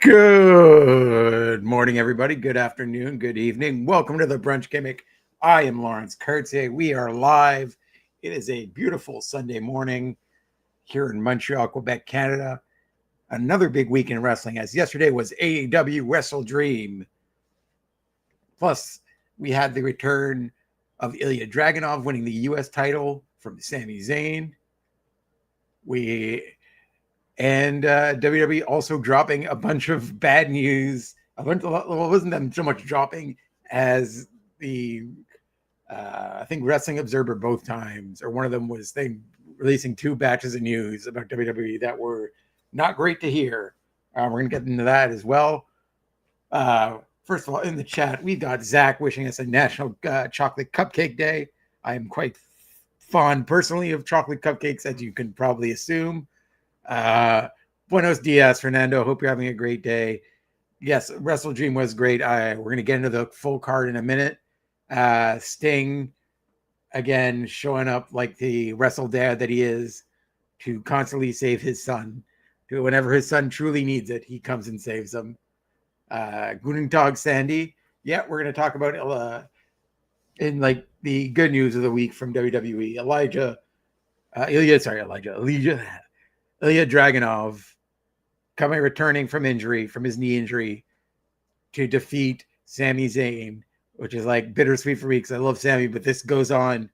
Good morning, everybody. Good afternoon. Good evening. Welcome to the Brunch Gimmick. I am Laurence Cartier. We are live. It is a beautiful Sunday morning here in Montreal, Quebec, Canada. Another big week in wrestling, as yesterday was AEW Wrestle Dream. Plus, we had the return of Ilya Dragunov winning the U.S. title from Sami Zayn. And WWE also dropping a bunch of bad news. Well, wasn't them so much dropping as the, I think Wrestling Observer both times, or one of them was they releasing two batches of news about WWE that were not great to hear. We're going to get into that as well. First of all, in the chat, we've got Zach wishing us a National Chocolate Cupcake Day. I am quite fond personally of chocolate cupcakes, as you can probably assume. Buenos dias, Fernando. Hope you're having a great day. Yes, Wrestle Dream was great. We're going to get into the full card in a minute. Sting, again, showing up like the wrestle dad that he is to constantly save his son. Whenever his son truly needs it, he comes and saves him. Guten Tag, Sandy. Yeah, we're going to talk about in like the good news of the week from WWE. Ilya Dragunov returning from his knee injury to defeat Sami Zayn, which is like bittersweet for me because I love Sami, but this goes on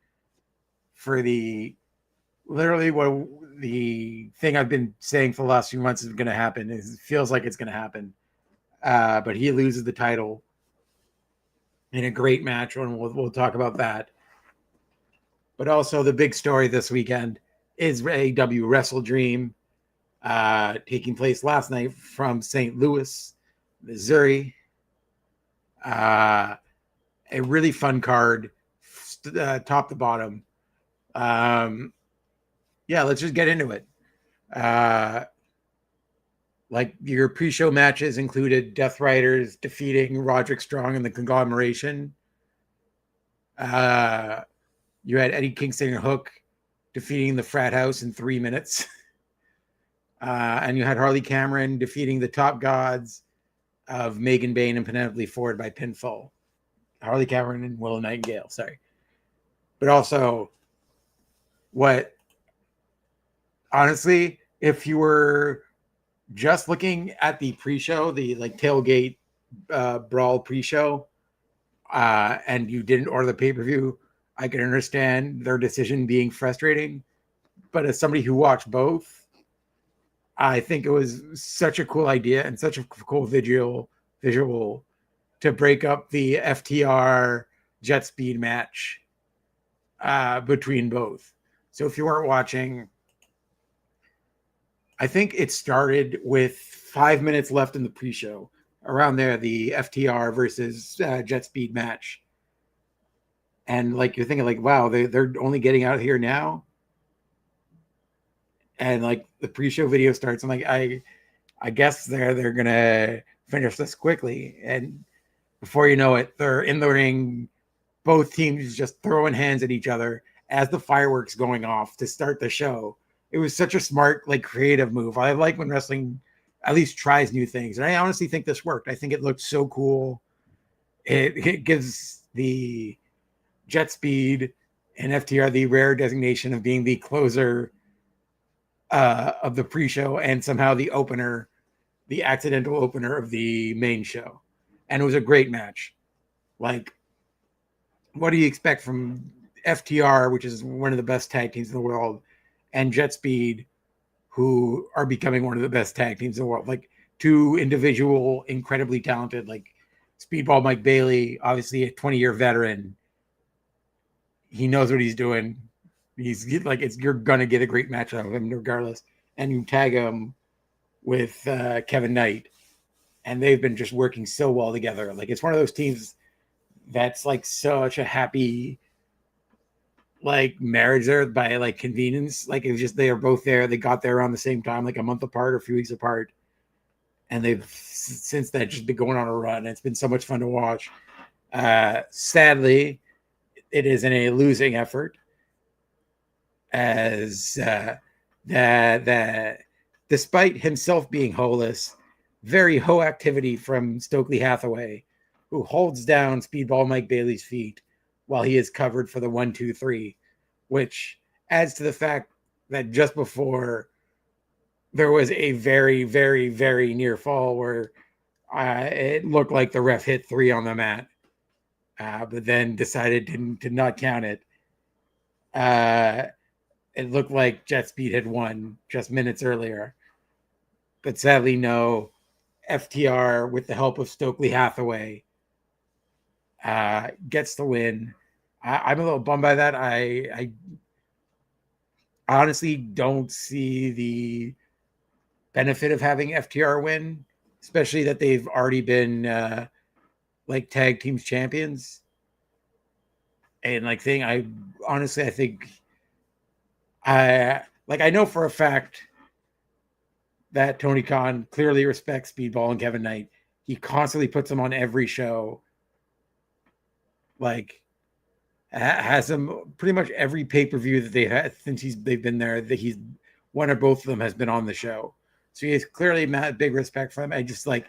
for the thing I've been saying for the last few months is going to happen. It feels like it's going to happen. But he loses the title in a great match, and we'll talk about that. But also the big story this weekend is AEW Wrestle Dream, taking place last night from St. Louis, Missouri. A really fun card, top to bottom. Yeah, let's just get into it. Like your pre-show matches included Death Riders defeating Roderick Strong and the Conglomeration. You had Eddie Kingston and Hook defeating the Frat House in 3 minutes. And you had Harley Cameron defeating the Top Gods of Megan Bayne and Penelope Ford by pinfall. Harley Cameron and Willow Nightingale, sorry. But also, honestly, if you were just looking at the pre-show, the like tailgate brawl pre-show, and you didn't order the pay-per-view, I can understand their decision being frustrating. But as somebody who watched both, I think it was such a cool idea and such a cool visual to break up the FTR Jet Speed match between both. So if you weren't watching, I think it started with 5 minutes left in the pre-show. Around there, the FTR versus Jet Speed match. And like you're thinking like, wow, they're only getting out here now. And like the pre-show video starts. I'm like, I guess they're gonna finish this quickly. And before you know it, they're in the ring, both teams just throwing hands at each other as the fireworks going off to start the show. It was such a smart, like, creative move. I like when wrestling at least tries new things. And I honestly think this worked. I think it looked so cool. It gives the Jet Speed and FTR the rare designation of being the closer of the pre-show and somehow the opener, the accidental opener of the main show. And it was a great match. Like, what do you expect from FTR, which is one of the best tag teams in the world, and Jet Speed, who are becoming one of the best tag teams in the world? Like, two individual, incredibly talented, like Speedball Mike Bailey, obviously a 20-year veteran. He knows what he's doing. He's like, you're gonna get a great match out of him regardless. And you tag him with Kevin Knight, and they've been just working so well together. Like, it's one of those teams that's like such a happy like marriage there by like convenience. Like, it was just, they are both there. They got there around the same time, like a month apart or a few weeks apart, and they've since then just been going on a run. It's been so much fun to watch. Sadly, it is in a losing effort, as that despite himself being holeless, very hoe activity from Stokely Hathaway, who holds down Speedball Mike Bailey's feet while he is covered for the 1-2-3, which adds to the fact that just before there was a very, very, very near fall where it looked like the ref hit 3 on the mat, but then decided to not count it. It looked like Jet Speed had won just minutes earlier, but sadly, no. FTR, with the help of Stokely Hathaway, gets the win. I'm a little bummed by that. I honestly don't see the benefit of having FTR win, especially that they've already been like tag teams champions. And like I think I know for a fact that Tony Khan clearly respects Speedball and Kevin Knight. He constantly puts them on every show. Like, has them pretty much every pay-per-view that they've had since they've been there, that he's one or both of them has been on the show. So he has clearly big respect for them. I just like,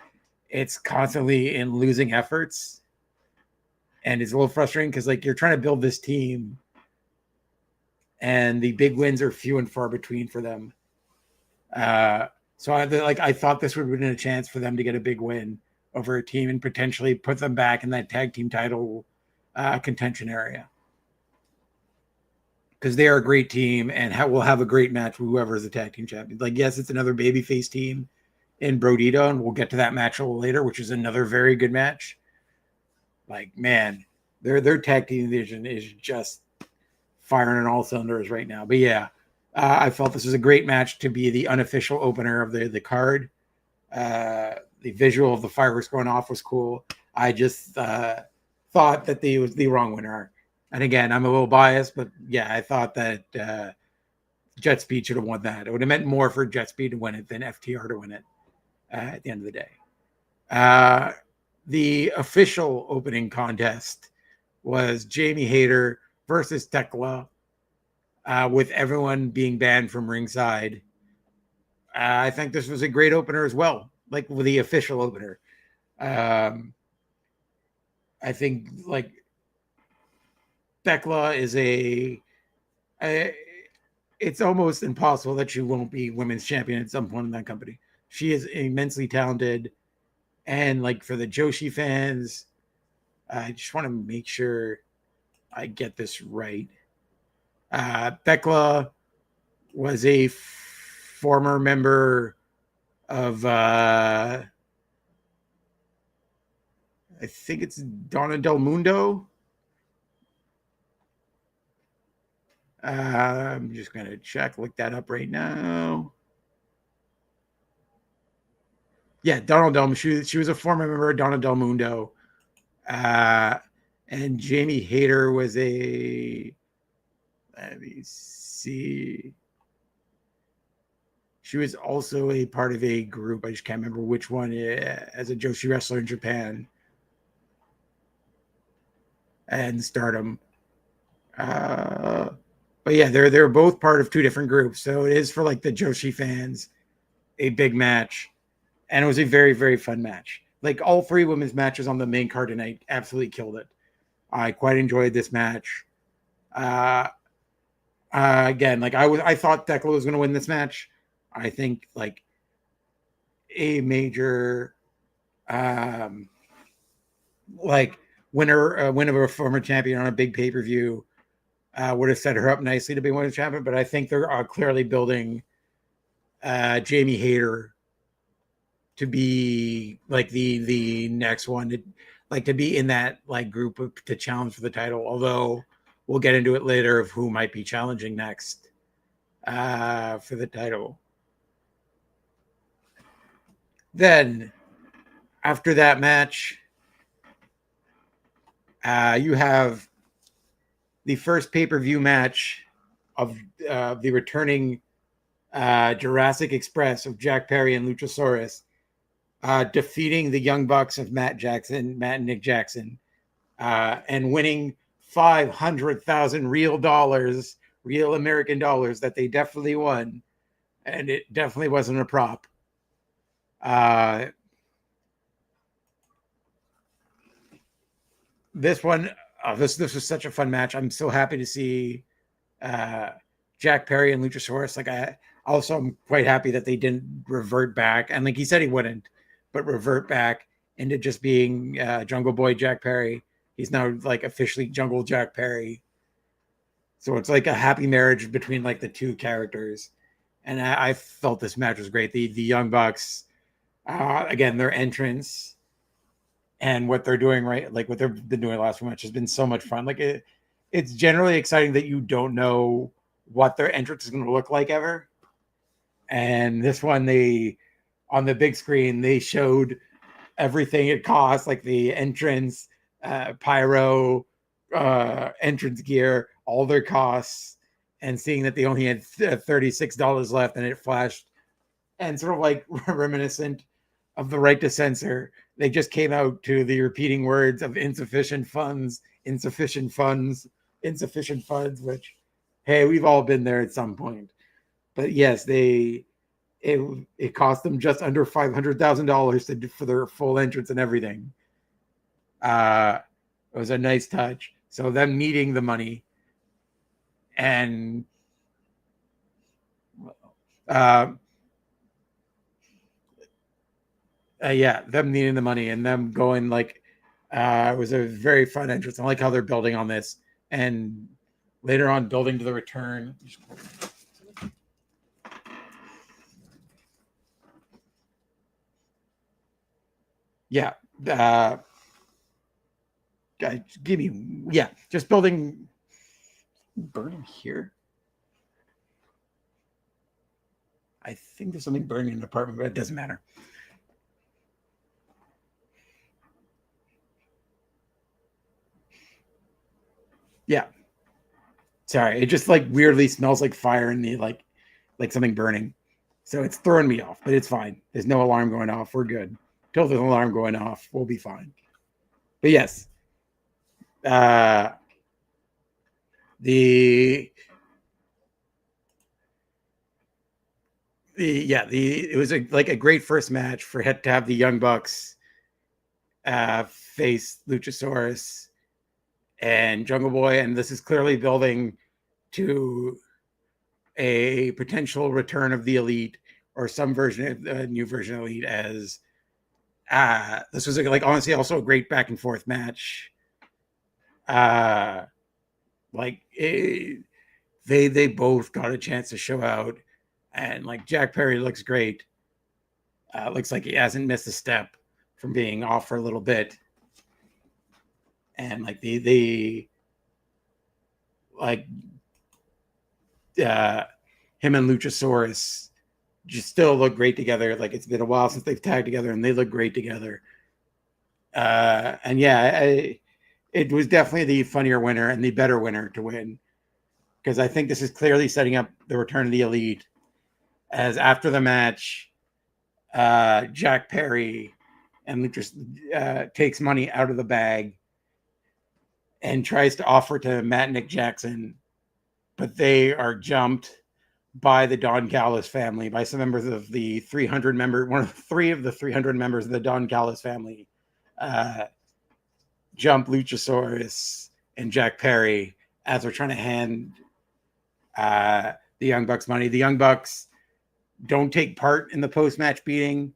it's constantly in losing efforts. And it's a little frustrating because like you're trying to build this team and the big wins are few and far between for them. So I thought this would have been a chance for them to get a big win over a team and potentially put them back in that tag team title contention area, because they are a great team and will have a great match with whoever is the tag team champion. Like, yes, it's another babyface team in Brodito, and we'll get to that match a little later, which is another very good match. Like, man, their tag team division is just firing on all cylinders right now. But yeah, I felt this was a great match to be the unofficial opener of the card. The visual of the fireworks going off was cool. I just thought that it was the wrong winner. And again, I'm a little biased, but yeah, I thought that Jet Speed should have won that. It would have meant more for Jet Speed to win it than FTR to win it at the end of the day. The official opening contest was Jamie Hayter versus Tekla, with everyone being banned from ringside. I think this was a great opener as well, like with the official opener. I think like Tekla is it's almost impossible that she won't be women's champion at some point in that company. She is immensely talented. And like for the Joshi fans, I just want to make sure I get this right. Tekla was a former member of I think it's Donna Del Mundo. I'm just going to look that up right now. Yeah, Donald Del. She was a former member of Donna Del Mundo. And Jamie Hayter was a, let me see. She was also a part of a group. I just can't remember which one, as a Joshi wrestler in Japan and Stardom. But yeah, they're both part of two different groups. So it is for like the Joshi fans, a big match. And it was a very, very fun match. Like all three women's matches on the main card tonight absolutely killed it. I quite enjoyed this match. Again, like I thought Tekla was going to win this match. I think like a major, like win of a former champion on a big pay-per-view would have set her up nicely to be women's champion. But I think they're clearly building Jamie Hayter to be like the next one to be in that like group to challenge for the title. Although we'll get into it later of who might be challenging next for the title. Then after that match, you have the first pay-per-view match of the returning Jurassic Express of Jack Perry and Luchasaurus, defeating the Young Bucks of Matt and Nick Jackson, and winning $500,000 real American dollars that they definitely won, and it definitely wasn't a prop. This one, this was such a fun match. I'm so happy to see Jack Perry and Luchasaurus. Like I'm quite happy that they didn't revert back, and like he said he wouldn't, but revert back into just being Jungle Boy Jack Perry. He's now like officially Jungle Jack Perry. So it's like a happy marriage between like the two characters. And I felt this match was great. The Young Bucks, again, their entrance and what they're doing, right? Like what they've been doing the last few matches has been so much fun. Like it's generally exciting that you don't know what their entrance is going to look like ever. And this one, on the big screen, they showed everything it costs, like the entrance, pyro, entrance gear, all their costs, and seeing that they only had $36 left, and it flashed, and sort of like reminiscent of the right to censor. They just came out to the repeating words of insufficient funds, which, hey, we've all been there at some point. But yes, it cost them just under $500,000 for their full entrance and everything. It was a nice touch. So them needing the money and them needing the money and them going like it was a very fun entrance. I like how they're building on this, and later on building to the return. Yeah. Just building. Burning here. I think there's something burning in the apartment, but it doesn't matter. Yeah. Sorry, it just like weirdly smells like fire in the like something burning. So it's throwing me off, but it's fine. There's no alarm going off. We're good. Till there's an alarm going off, we'll be fine. But yes. It was a great first match for to have the Young Bucks face Luchasaurus and Jungle Boy, and this is clearly building to a potential return of the Elite or some version of the new version of Elite. As this was honestly also a great back and forth match. They both got a chance to show out, and like Jack Perry looks great. Looks like he hasn't missed a step from being off for a little bit, and like him and Luchasaurus just still look great together. Like it's been a while since they've tagged together, and they look great together. And it was definitely the funnier winner and the better winner to win, because I think this is clearly setting up the return of the Elite as after the match, Jack Perry and Lucha takes money out of the bag and tries to offer to Matt and Nick Jackson, but they are jumped by the Don Callis family, by some members of the 300 member, one of three of the 300 members of the Don Callis family, jump Luchasaurus and Jack Perry as they're trying to hand the Young Bucks money. The Young Bucks don't take part in the post-match beating.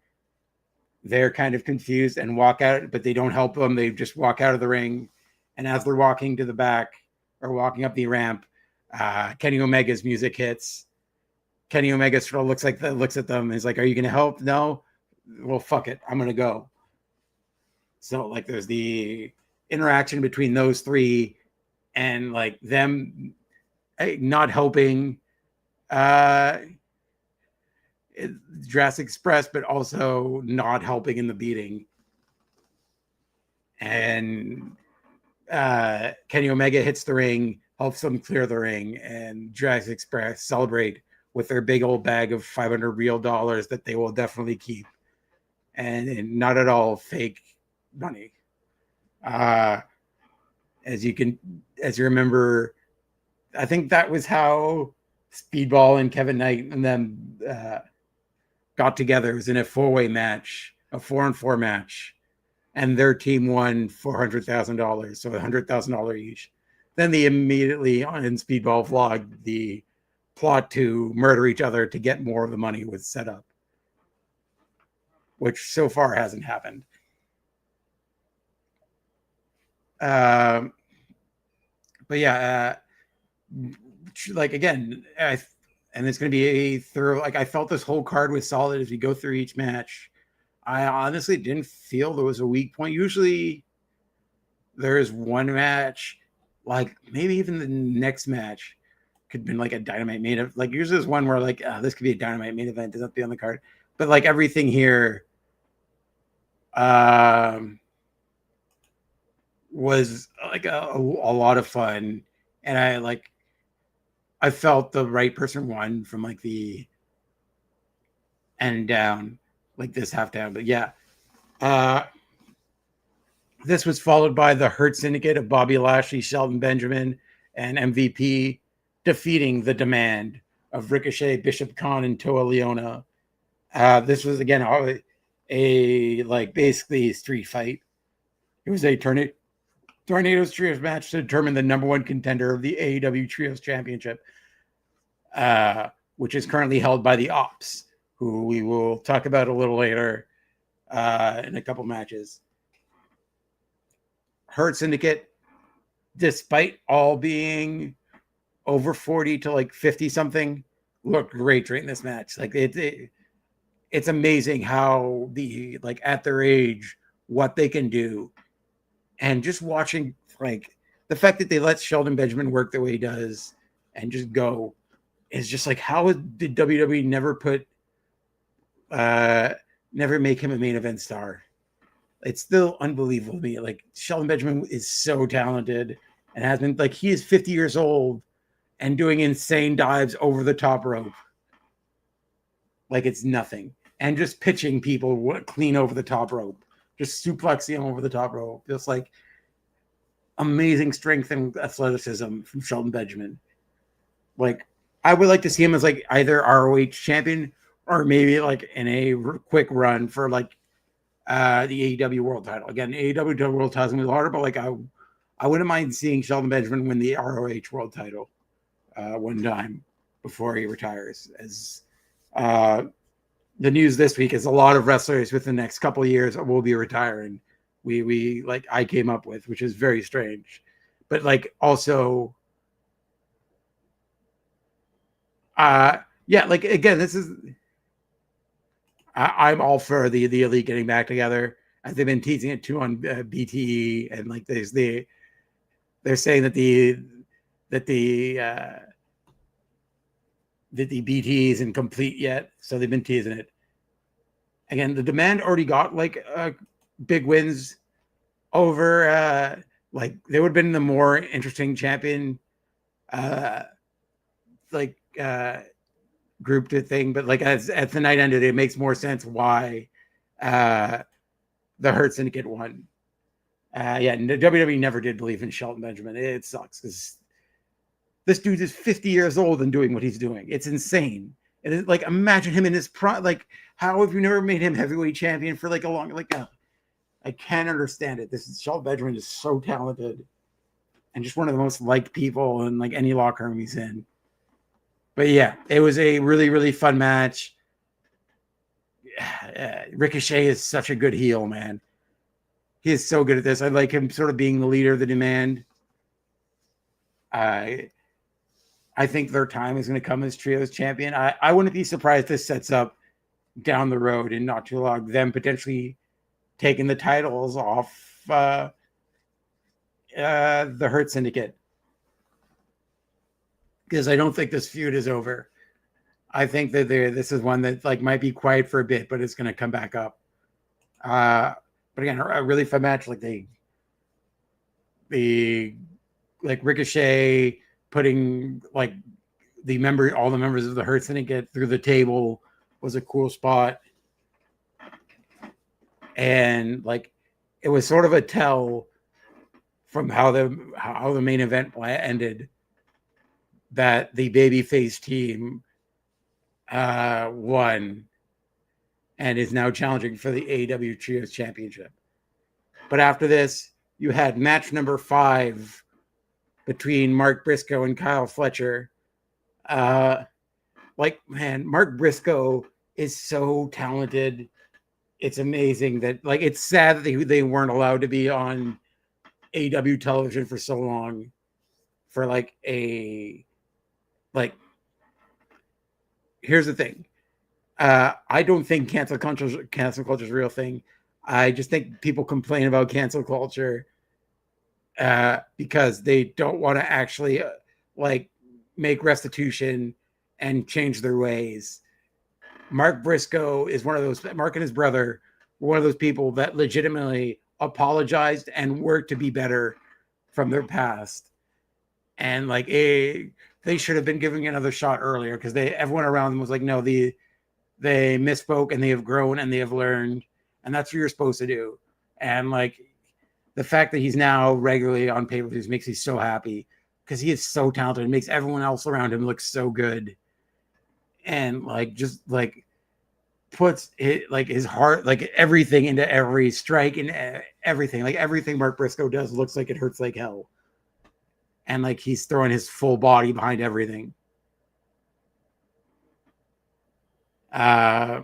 They're kind of confused and walk out, but they don't help them. They just walk out of the ring. And as they're walking to the back or walking up the ramp, Kenny Omega's music hits. Kenny Omega sort of looks at them and is like, "Are you going to help?" "No." "Well, fuck it. I'm going to go." So like there's the interaction between those three and like them not helping Jurassic Express, but also not helping in the beating. And Kenny Omega hits the ring, helps them clear the ring, and Jurassic Express celebrate with their big old bag of $500 real dollars that they will definitely keep, and not at all fake money. As you remember, I think that was how Speedball and Kevin Knight and them got together. It was in a 4-way match, a 4-on-4 match, and their team won $400,000, so $100,000 each. Then they immediately on Speedball vlog the plot to murder each other to get more of the money was set up, which so far hasn't happened. But yeah, like again, and it's going to be a thorough. Like I felt this whole card was solid as we go through each match. I honestly didn't feel there was a weak point. Usually, there is one match, like maybe even the next match could have been like a Dynamite main event. Like usually there's one where like this could be a Dynamite main event, doesn't have to be on the card. But like everything here was like a lot of fun, and I felt the right person won from like the end down, like this half down. But yeah, this was followed by the Hurt Syndicate of Bobby Lashley, Shelton Benjamin, and MVP defeating the Demand of Ricochet, Bishop Khan, and Toa Leona. This was again a like basically street fight. It was a Tornadoes Trios match to determine the number one contender of the AEW Trios Championship, which is currently held by the Ops, who we will talk about a little later in a couple matches. Hurt Syndicate, despite all being over 40 to like 50 something, looked great during this match. Like it's amazing how the like at their age what they can do, and just watching like the fact that they let Shelton Benjamin work the way he does and just go is just like, how did WWE never make him a main event star? It's still unbelievable to me. Like Shelton Benjamin is so talented and has been like, he is 50 years old and doing insane dives over the top rope. Like it's nothing. And just pitching people clean over the top rope, just suplexing them over the top rope. Just like amazing strength and athleticism from Shelton Benjamin. Like I would like to see him as like either ROH champion or maybe like in a quick run for like the AEW world title. Again, AEW world title is going to be harder, but like I wouldn't mind seeing Shelton Benjamin win the ROH world title one time before he retires. As the news this week is a lot of wrestlers within the next couple of years will be retiring. We like I came up with, which is very strange, but like also, yeah, like again, this is. I'm all for the Elite getting back together, as they've been teasing it too on BTE, and like they're saying that the BTE isn't complete yet, so they've been teasing it. Again, the Demand already got like big wins over like they would have been the more interesting champion grouped a thing, but like as the night ended, it makes more sense why the Hurt Syndicate won. WWE never did believe in Shelton Benjamin. It sucks because this dude is 50 years old and doing what he's doing. It's insane. And it's like, imagine him in his prime. Like, how have you never made him heavyweight champion for like a long, like, I can't understand it. Shelton Benjamin is so talented and just one of the most liked people in like any locker room he's in. But yeah, it was a really, really fun match. Ricochet is such a good heel, man. He is so good at this. I like him sort of being the leader of the demand. I think their time is going to come as Trios champion. I wouldn't be surprised if this sets up down the road and not too long them potentially taking the titles off the Hurt Syndicate. Because I don't think this feud is over. I think that this is one that like might be quiet for a bit, but it's going to come back up. But again, a really fun match. Like like Ricochet putting like all the members of the Hurt Syndicate through the table was a cool spot. And like it was sort of a tell from how the main event ended that the babyface team won and is now challenging for the AEW Trios Championship. But after this, you had match number 5 between Mark Briscoe and Kyle Fletcher. Like, man, Mark Briscoe is so talented. It's amazing that, like, it's sad that they weren't allowed to be on AEW television for so long for here's the thing. I don't think cancel culture is a real thing. I just think people complain about cancel culture because they don't want to actually make restitution and change their ways. Mark Briscoe is one of those. Mark and his brother were one of those people that legitimately apologized and worked to be better from their past. And they should have been giving another shot earlier because everyone around them was like, no, they misspoke and they have grown and they have learned, and that's what you're supposed to do. And like the fact that he's now regularly on pay-per-views makes me so happy because he is so talented. It makes everyone else around him look so good. And puts it his heart, everything into every strike and everything. Like everything Mark Briscoe does looks like it hurts like hell. And he's throwing his full body behind everything. This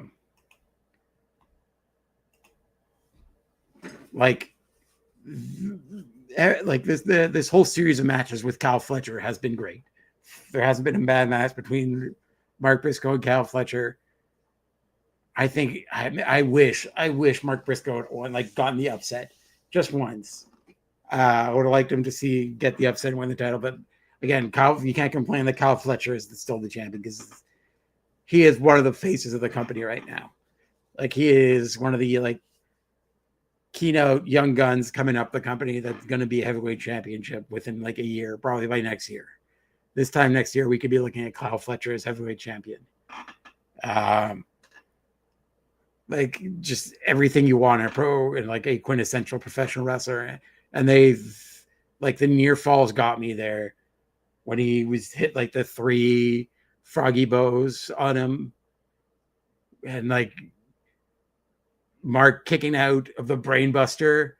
whole series of matches with Kyle Fletcher has been great. There hasn't been a bad match between Mark Briscoe and Kyle Fletcher. I think I wish Mark Briscoe had won, gotten the upset just once. I would have liked him to get the upset and win the title, but again, you can't complain that Kyle Fletcher is still the champion because he is one of the faces of the company right now. He is one of the keynote young guns coming up the company that's going to be a heavyweight championship within a year, probably by next year. This time next year, we could be looking at Kyle Fletcher as heavyweight champion. Just everything you want in a pro and a quintessential professional wrestler. And they've the near falls got me there when he was hit the 3 froggy bows on him, and Mark kicking out of the brainbuster,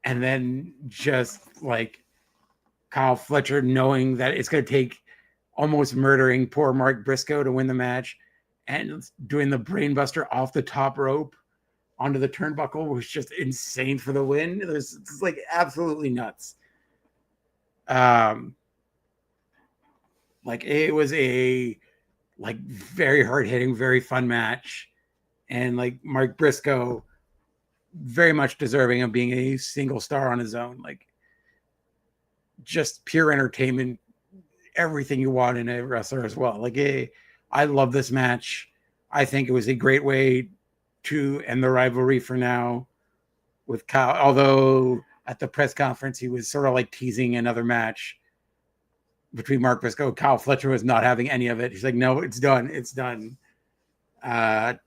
and then just Kyle Fletcher knowing that it's going to take almost murdering poor Mark Briscoe to win the match, and doing the brainbuster off the top rope onto the turnbuckle was just insane for the win. It's absolutely nuts. It was a very hard hitting, very fun match, and Mark Briscoe very much deserving of being a single star on his own. Just pure entertainment, everything you want in a wrestler as well. I love this match. I think it was a great way to end the rivalry for now with Kyle, although at the press conference he was sort of teasing another match between Mark Briscoe. Kyle Fletcher was not having any of it. He's like, no, it's done. It's done. But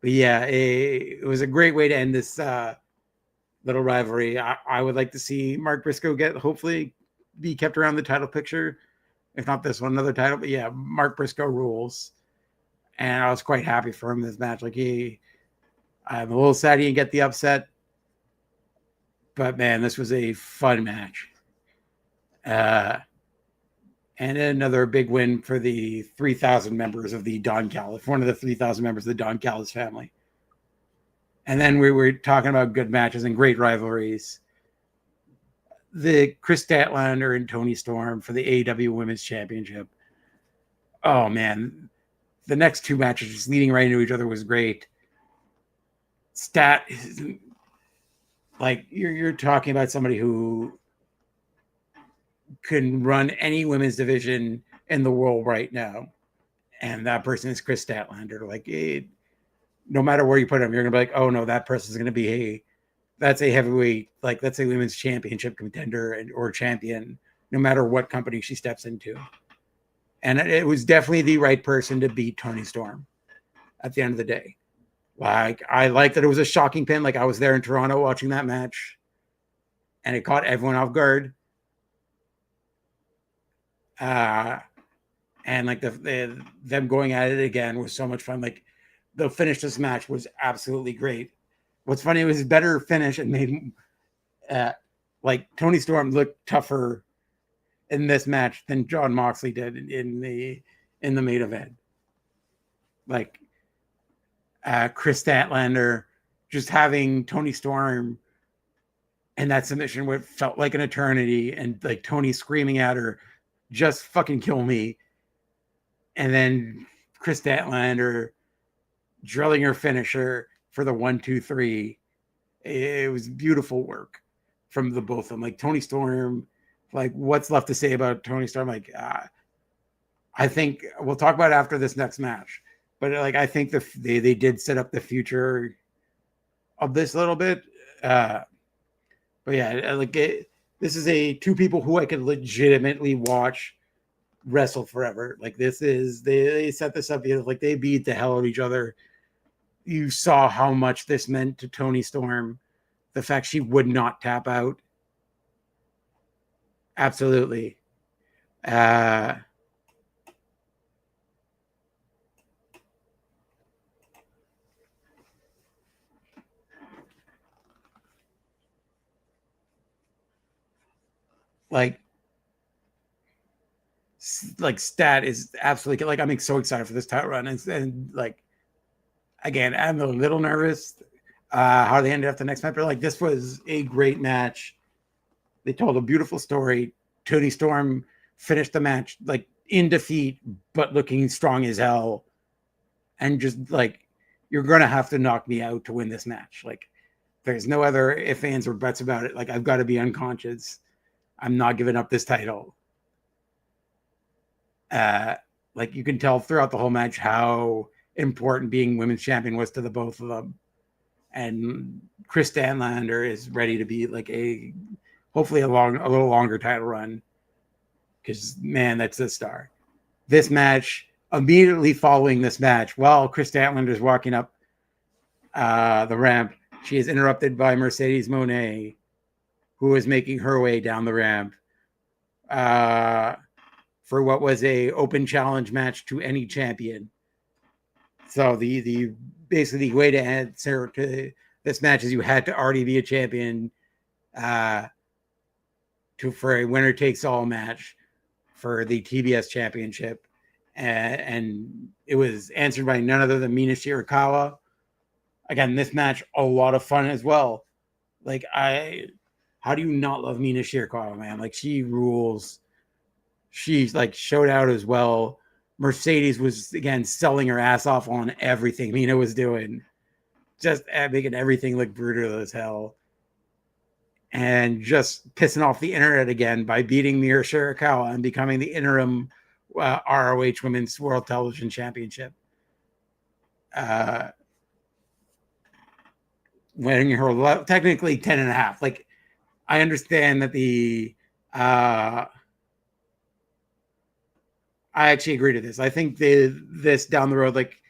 yeah, it was a great way to end this little rivalry. I would like to see Mark Briscoe hopefully be kept around the title picture. If not this one, another title. But yeah, Mark Briscoe rules. And I was quite happy for him in this match. Like I'm a little sad he didn't get the upset. But man, this was a fun match. And another big win for the 3,000 members of the Don Callis, one of the 3,000 members of the Don Callis family. And then we were talking about good matches and great rivalries. The Chris Statlander and Toni Storm for the AEW Women's Championship. Oh, man. The next two matches just leading right into each other was great. Stat, like, you're talking about somebody who can run any women's division in the world right now. And that person is Chris Statlander. Like, no matter where you put him, you're going to be like, oh, no, that person's going to be that's a heavyweight, like, that's a women's championship contender or champion, no matter what company she steps into. And it was definitely the right person to beat Toni Storm at the end of the day. Like, I like that it was a shocking pin. Like, I was there in Toronto watching that match, and it caught everyone off guard. And like them going at it again was so much fun. Like, the finish this match was absolutely great. What's funny, it was a better finish and made like Toni Storm look tougher in this match than Jon Moxley did in the main event. Like, Chris Statlander just having Toni Storm in that submission what felt like an eternity, and like Toni screaming at her, just fucking kill me. And then Chris Statlander drilling her finisher for the 1-2-3. It was beautiful work from the both of them. Like, Toni Storm, like, what's left to say about Toni Storm? Like, I think we'll talk about it after this next match. But like, I think they did set up the future of this a little bit. But yeah, like this is two people who I could legitimately watch wrestle forever. Like, this is they set this up. Like, they beat the hell out of each other. You saw how much this meant to Toni Storm. The fact she would not tap out. Absolutely. Like Stat is absolutely, like, I'm so excited for this title run, and like, again, I'm a little nervous how they ended up the next match, but like, this was a great match. They told a beautiful story. Toni Storm finished the match like in defeat, but looking strong as hell, and just like, you're gonna have to knock me out to win this match. Like, there's no other ifs, ands, or buts about it. Like, I've got to be unconscious. I'm not giving up this title. Like, you can tell throughout the whole match how important being women's champion was to the both of them. And Chris Statlander is ready to be like hopefully a little longer title run. Because, man, that's the star. This match, immediately following this match, while Chris Statlander is walking up the ramp, she is interrupted by Mercedes Moné, who is making her way down the ramp for what was a open challenge match to any champion. So the basically the way to answer to this match is you had to already be a champion for a winner takes all match for the TBS championship. And it was answered by none other than Mina Shirakawa. Again, this match, a lot of fun as well. Like, how do you not love Mina Shirakawa, man? Like, she rules. She's like showed out as well. Mercedes was, again, selling her ass off on everything Mina was doing, just making everything look brutal as hell, and just pissing off the internet again by beating Mina Shirakawa and becoming the interim ROH Women's World Television Championship. Winning her technically 10.5. Like, I understand that the I actually agree to this. I think this down the road, like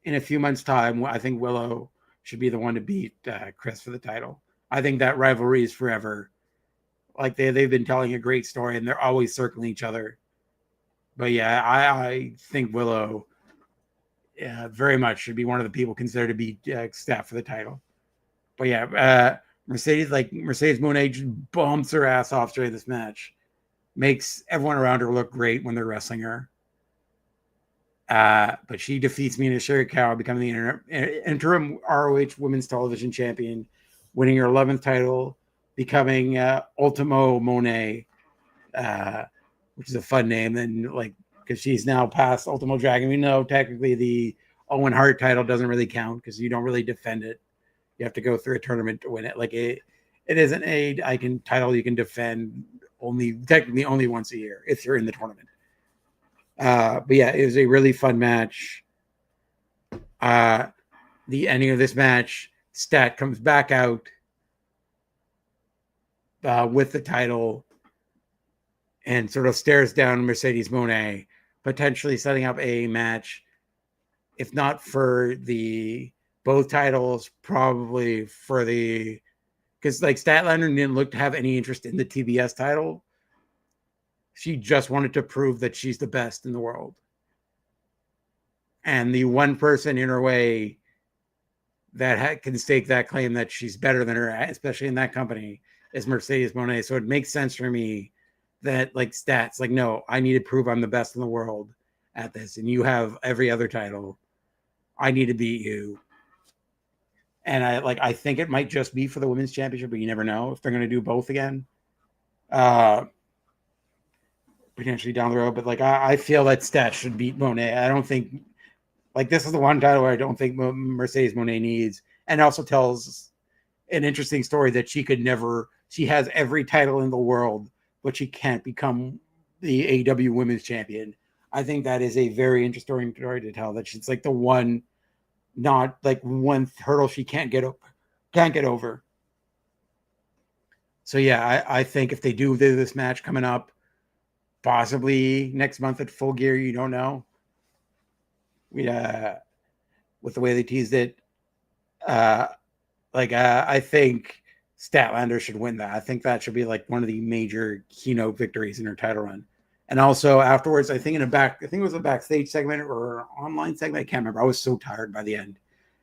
in a few months' time, I think Willow should be the one to beat Chris for the title. I think that rivalry is forever. Like they've been telling a great story, and they're always circling each other. But yeah, I think Willow very much should be one of the people considered to be staff for the title. But yeah, Mercedes Moné just bumps her ass off during this match, makes everyone around her look great when they're wrestling her. But she defeats Mina Shirakawa, becoming the interim ROH Women's Television Champion, winning her 11th title, becoming Ultimo Monet, which is a fun name. And like, because she's now past Ultimo Dragon. We know technically the Owen Hart title doesn't really count because you don't really defend it. You have to go through a tournament to win it. Like it isn't a title you can defend technically only once a year if you're in the tournament. But yeah, it was a really fun match. The ending of this match, Stat comes back out with the title and sort of stares down Mercedes Moné, potentially setting up a match, if not for both titles, probably for because like Statlander didn't look to have any interest in the TBS title. She just wanted to prove that she's the best in the world. And the one person in her way that can stake that claim that she's better than her, especially in that company, is Mercedes Moné. So it makes sense for me that like Stats, like, no, I need to prove I'm the best in the world at this. And you have every other title. I need to beat you. And I think it might just be for the women's championship, but you never know if they're going to do both again. Potentially down the road, but like I feel that Stat should beat Monet. I don't think like this is the one title where I don't think Mercedes Moné needs, and also tells an interesting story that she has every title in the world, but she can't become the AEW Women's Champion. I think that is a very interesting story to tell, that she's like the one, not like one hurdle she can't get over. So yeah, I think if they do this match coming up, possibly next month at Full Gear, you don't know. With the way they teased it, I think Statlander should win that. I think that should be like one of the major keynote victories in her title run. And also afterwards, I think it was a backstage segment or online segment. I can't remember. I was so tired by the end.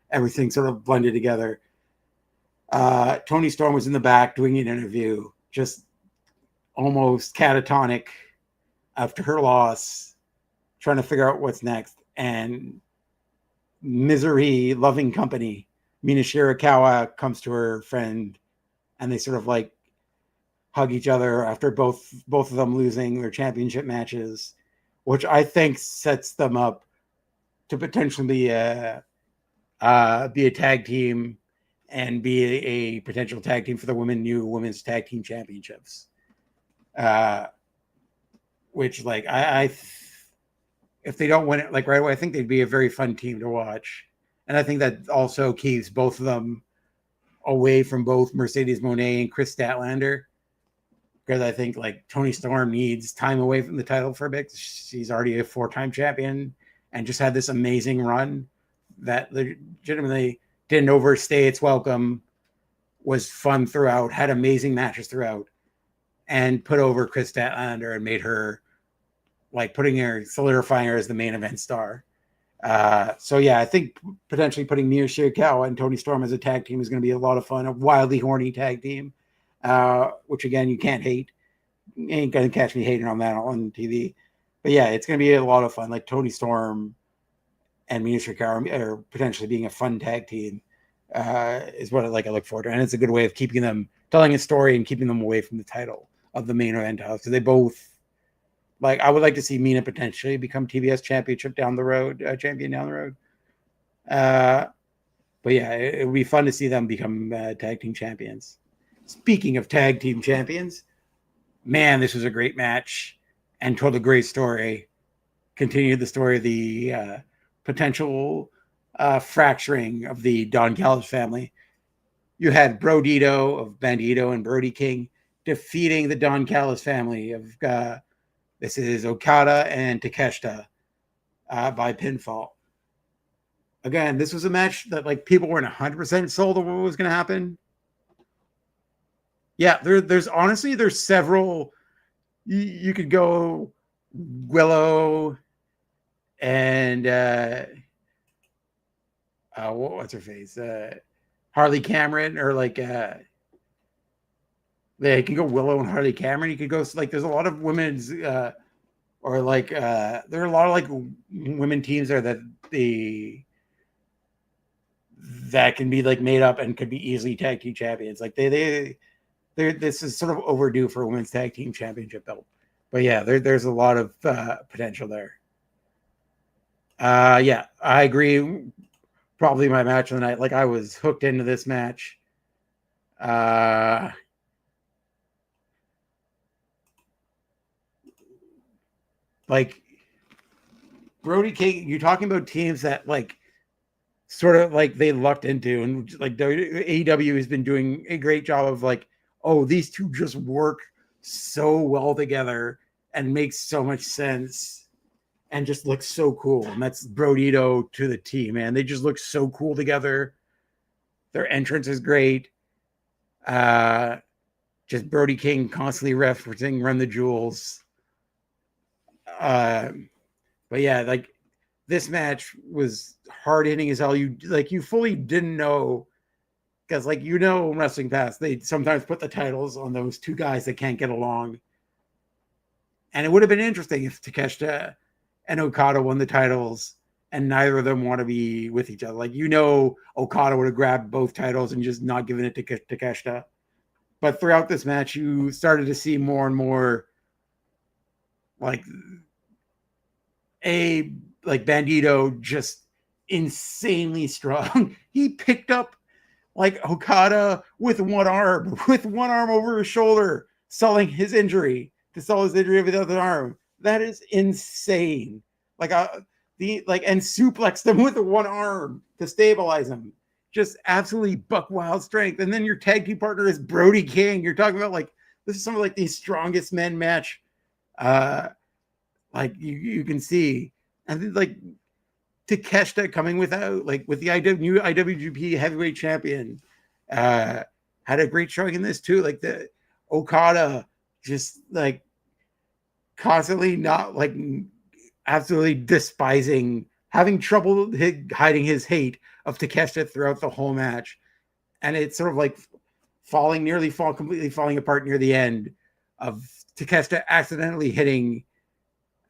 Everything sort of blended together. Toni Storm was in the back doing an interview, just almost catatonic after her loss, trying to figure out what's next. And misery loving company, Mina Shirakawa, comes to her friend, and they sort of like hug each other after both of them losing their championship matches, which I think sets them up to potentially be a tag team and be a potential tag team for the women's tag team championships. Which like I if they don't win it like right away, I think they'd be a very fun team to watch. And I think that also keeps both of them away from both Mercedes Moné and Chris Statlander, because I think like Toni Storm needs time away from the title for a bit. She's already a 4-time champion and just had this amazing run that legitimately didn't overstay its welcome, was fun throughout, had amazing matches throughout, and put over Chris Statlander and made her solidifying her as the main event star. So yeah, I think potentially putting Mina Shirakawa and Toni Storm as a tag team is going to be a lot of fun. A wildly horny tag team, which again, you can't hate. You ain't going to catch me hating on that on TV. But yeah, it's going to be a lot of fun. Like Toni Storm and Mina Shirakawa are potentially being a fun tag team is what I look forward to. And it's a good way of keeping them, telling a story and keeping them away from the title of the main event house. Because they both, I would like to see Mina potentially become TBS champion down the road. But yeah, it would be fun to see them become tag team champions. Speaking of tag team champions, man, this was a great match and told a great story. Continued the story of the potential fracturing of the Don Callis family. You had Brodito of Bandito and Brody King defeating the Don Callis family of This is Okada and Takeshita by pinfall. Again, this was a match that like people weren't 100% sold on what was going to happen. Yeah, there's honestly there's several. You could go Willow and what's her face? Harley Cameron, or like they can go Willow and Harley Cameron. You could go like there's a lot of women's or like there are a lot of like women teams there that can be like made up and could be easily tag team champions. Like they're this is sort of overdue for a women's tag team championship belt. But yeah, there's a lot of potential there. Yeah, I agree. Probably my match of the night. Like I was hooked into this match. Like Brody King, you're talking about teams that like sort of like they lucked into, and like AEW has been doing a great job of like, oh, these two just work so well together and makes so much sense and just looks so cool. And that's Brodito to the T, man. They just look so cool together. Their entrance is great. Just Brody King constantly referencing Run the Jewels. But yeah, like this match was hard hitting as hell. You fully didn't know, because like in wrestling past, they sometimes put the titles on those two guys that can't get along. And it would have been interesting if Takeshita and Okada won the titles and neither of them want to be with each other. Like Okada would have grabbed both titles and just not given it to Takeshita. But throughout this match, you started to see more and more like Bandito just insanely strong. He picked up like Okada with one arm over his shoulder, selling his injury with the other arm. That is insane. And suplexed him with one arm to stabilize him. Just absolutely buck wild strength. And then your tag team partner is Brody King. You're talking about like this is some of like the strongest men match like you can see. And then like Takeshita coming with the new IWGP heavyweight champion had a great showing in this too. Like the Okada just like constantly not like absolutely despising, having trouble hiding his hate of Takeshita throughout the whole match. And it's sort of like completely falling apart near the end of Takeshita accidentally hitting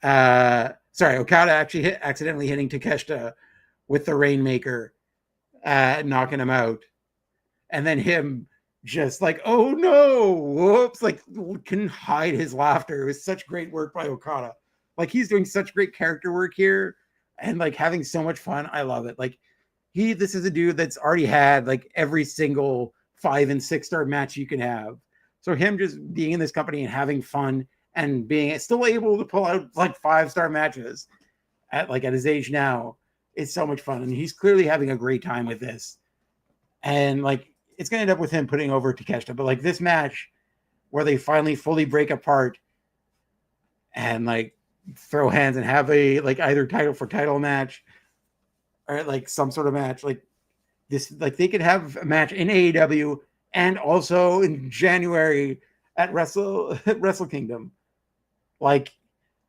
Okada actually accidentally hitting Takeshita with the Rainmaker, knocking him out. And then him just like, oh no, whoops, like couldn't hide his laughter. It was such great work by Okada. Like he's doing such great character work here and like having so much fun. I love it. Like this is a dude that's already had like every single 5 and 6 star match you can have. So him just being in this company and having fun and being still able to pull out like 5-star matches at his age now, it's so much fun. And he's clearly having a great time with this. And like, it's going to end up with him putting over Takeshita. But like this match where they finally fully break apart and like throw hands and have a like either title for title match or like some sort of match like this, like they could have a match in AEW and also in January at Wrestle Kingdom. Like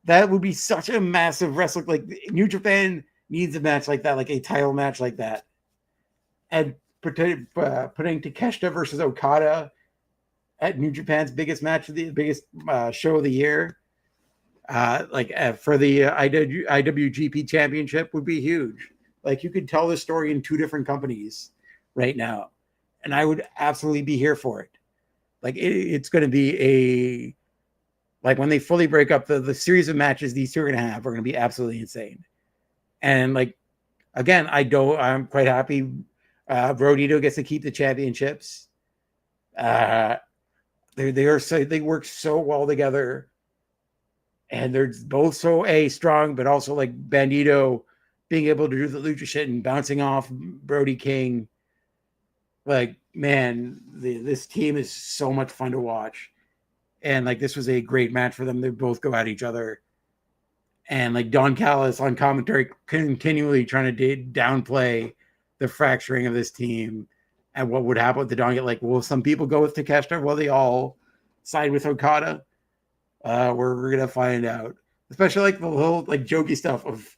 that would be such a massive wrestle. Like New Japan needs a match like that, like a title match like that. And putting Takeshita versus Okada at New Japan's biggest match, the biggest show of the year, for the IWGP Championship would be huge. Like you could tell this story in 2 different companies right now, and I would absolutely be here for it. Like it's going to be like when they fully break up the series of matches these two are going to have are going to be absolutely insane. And like again, I'm quite happy. Brodito gets to keep the championships. They work so well together, and they're both so strong, but also like Bandito being able to do the lucha shit and bouncing off Brody King. Like man, this team is so much fun to watch, And like this was a great match for them. They both go at each other. And like Don Callis on commentary continually trying to downplay the fracturing of this team and what would happen with the Don. Like, will some people go with Takeshita? Will they all side with Okada? We're gonna find out. Especially like the little like jokey stuff of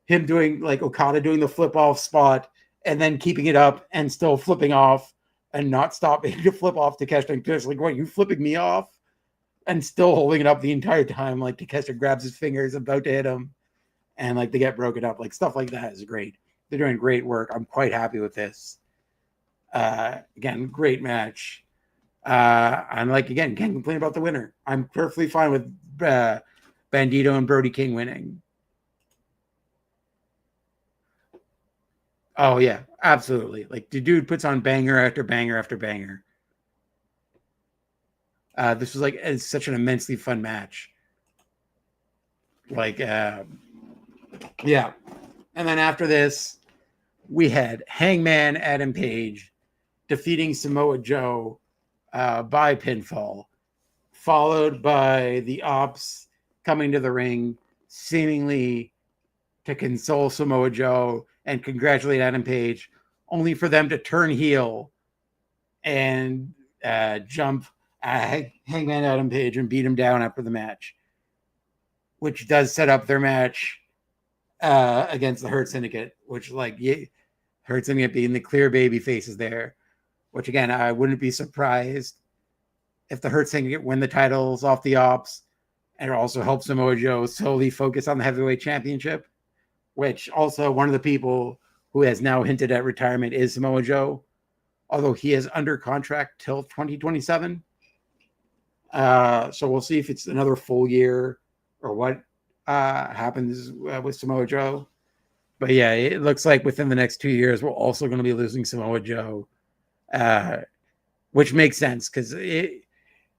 him doing like Okada doing the flip off spot and then keeping it up and still flipping off and not stopping to flip off Takeshita. And just like, what, you flipping me off? And still holding it up the entire time. Like Takeshita grabs his fingers, about to hit him, and like they get broken up. Like stuff like that is great. They're doing great work. I'm quite happy with this. Again, great match. I'm like, again, can't complain about the winner. I'm perfectly fine with Bandito and Brody King winning. Oh yeah, absolutely. Like the dude puts on banger after banger after banger. This was like it's such an immensely fun match. Like, yeah. And then after this, we had Hangman Adam Page defeating Samoa Joe by pinfall, followed by the Ops coming to the ring, seemingly to console Samoa Joe and congratulate Adam Page, only for them to turn heel and jump Hangman Adam Page and beat him down after the match, which does set up their match against the Hurt Syndicate, which like Hurt Syndicate being the clear baby faces there, which again, I wouldn't be surprised if the Hurt Syndicate win the titles off the Ops and also help Samoa Joe solely focus on the heavyweight championship, which also one of the people who has now hinted at retirement is Samoa Joe, although he is under contract till 2027. So we'll see if it's another full year or what happens with Samoa Joe. But yeah, it looks like within the next 2 years, we're also going to be losing Samoa Joe, which makes sense because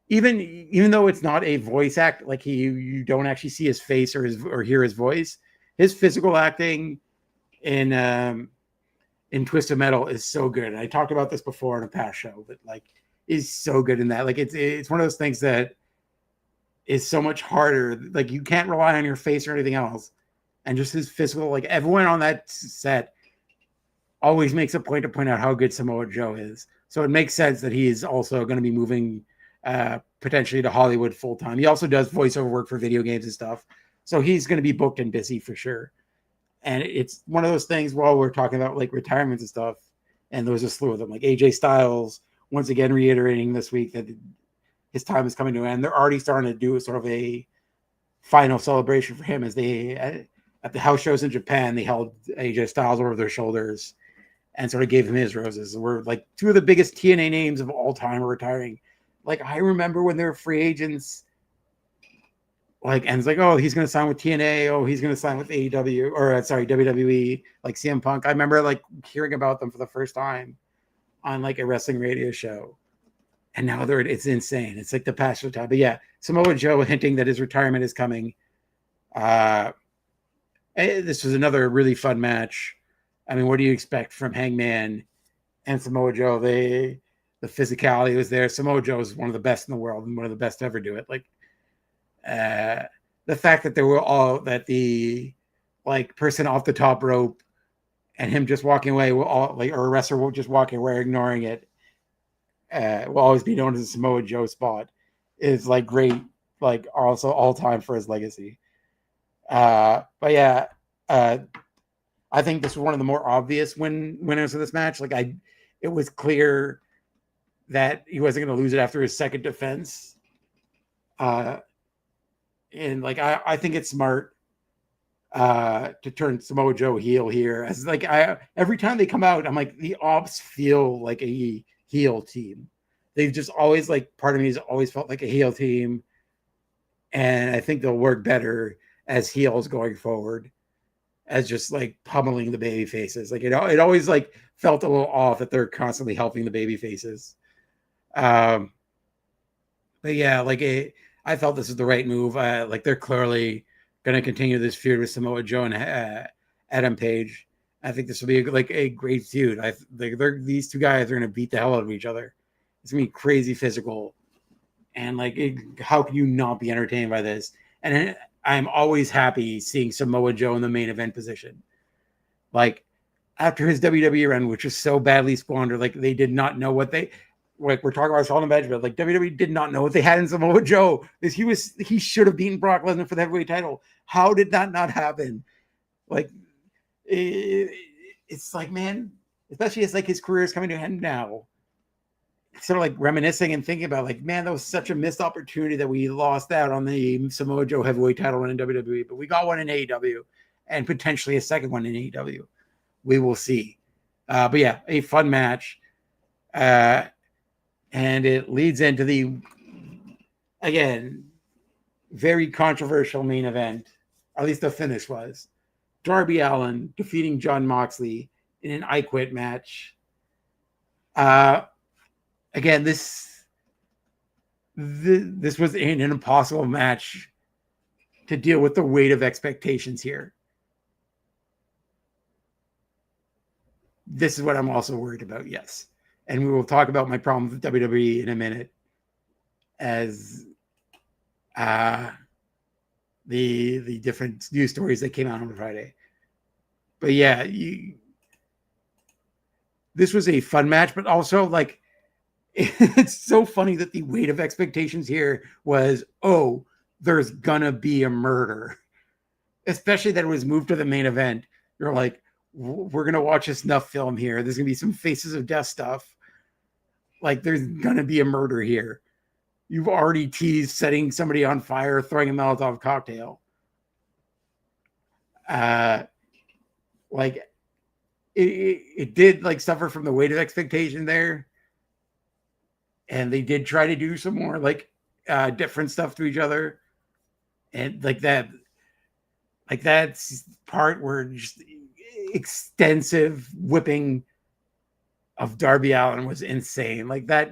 even though it's not a voice act, like you don't actually see his face or hear his voice, his physical acting in Twisted Metal is so good. And I talked about this before in a past show, but like is so good in that. Like it's one of those things that is so much harder. Like you can't rely on your face or anything else. And just his physical, like everyone on that set always makes a point to point out how good Samoa Joe is. So it makes sense that he is also going to be moving potentially to Hollywood full time. He also does voiceover work for video games and stuff. So he's going to be booked and busy for sure. And it's one of those things while we're talking about like retirements and stuff, and there's a slew of them, like AJ Styles, once again reiterating this week that his time is coming to an end. They're already starting to do sort of a final celebration for him as they, at the house shows in Japan, they held AJ Styles over their shoulders and sort of gave him his roses. We're like two of the biggest TNA names of all time are retiring. Like I remember when they were free agents, like, and it's like, oh, he's going to sign with TNA. Oh, he's going to sign with AEW or sorry, WWE, like CM Punk. I remember like hearing about them for the first time on like a wrestling radio show. And now it's insane. It's like the past of time. But yeah, Samoa Joe hinting that his retirement is coming. This was another really fun match. I mean, what do you expect from Hangman and Samoa Joe? The physicality was there. Samoa Joe is one of the best in the world and one of the best to ever do it. Like, the fact that the like person off the top rope and him just walking away will all like, or a wrestler will just walking away, ignoring it, will always be known as a Samoa Joe spot is like great, like also all time for his legacy. But yeah, I think this was one of the more obvious winners of this match. Like it was clear that he wasn't going to lose it after his second defense. And like I think it's smart to turn Samoa Joe heel here. As like every time they come out, I'm like the Ops feel like a heel team. They've just always like part of me has always felt like a heel team, and I think they'll work better as heels going forward, as just like pummeling the baby faces. Like it always like felt a little off that they're constantly helping the baby faces. But yeah, like I felt this is the right move. Like they're clearly going to continue this feud with Samoa Joe and Adam Page. I think this will be a great feud. These two guys are going to beat the hell out of each other. It's going to be crazy physical. And like, how can you not be entertained by this? And I'm always happy seeing Samoa Joe in the main event position. Like, after his WWE run, which was so badly squandered, like they did not know what they, like we're talking about Shawn and Benjamin, like WWE did not know what they had in Samoa Joe. He should have beaten Brock Lesnar for the heavyweight title. How did that not happen? Like, it's like, man, especially as like his career is coming to an end now. Sort of like reminiscing and thinking about, like, man, that was such a missed opportunity that we lost out on the Samoa Joe heavyweight title run in WWE, but we got one in AEW and potentially a second one in AEW. We will see. But yeah, a fun match. And it leads into the, again, very controversial main event. At least the finish was. Darby Allin defeating Jon Moxley in an I Quit match. Again, this was an impossible match to deal with the weight of expectations here. This is what I'm also worried about, yes. And we will talk about my problems with WWE in a minute as the different news stories that came out on Friday. But yeah, this was a fun match, but also, like, it's so funny that the weight of expectations here was, oh, there's gonna be a murder. Especially that it was moved to the main event. You're like, we're gonna watch a snuff film here. There's gonna be some Faces of Death stuff. Like, there's gonna be a murder here. You've already teased setting somebody on fire, throwing a Molotov cocktail. Like, it did, like, suffer from the weight of expectation there. And they did try to do some more, like, different stuff to each other. And like that's part where just extensive whipping of Darby Allin was insane. Like that,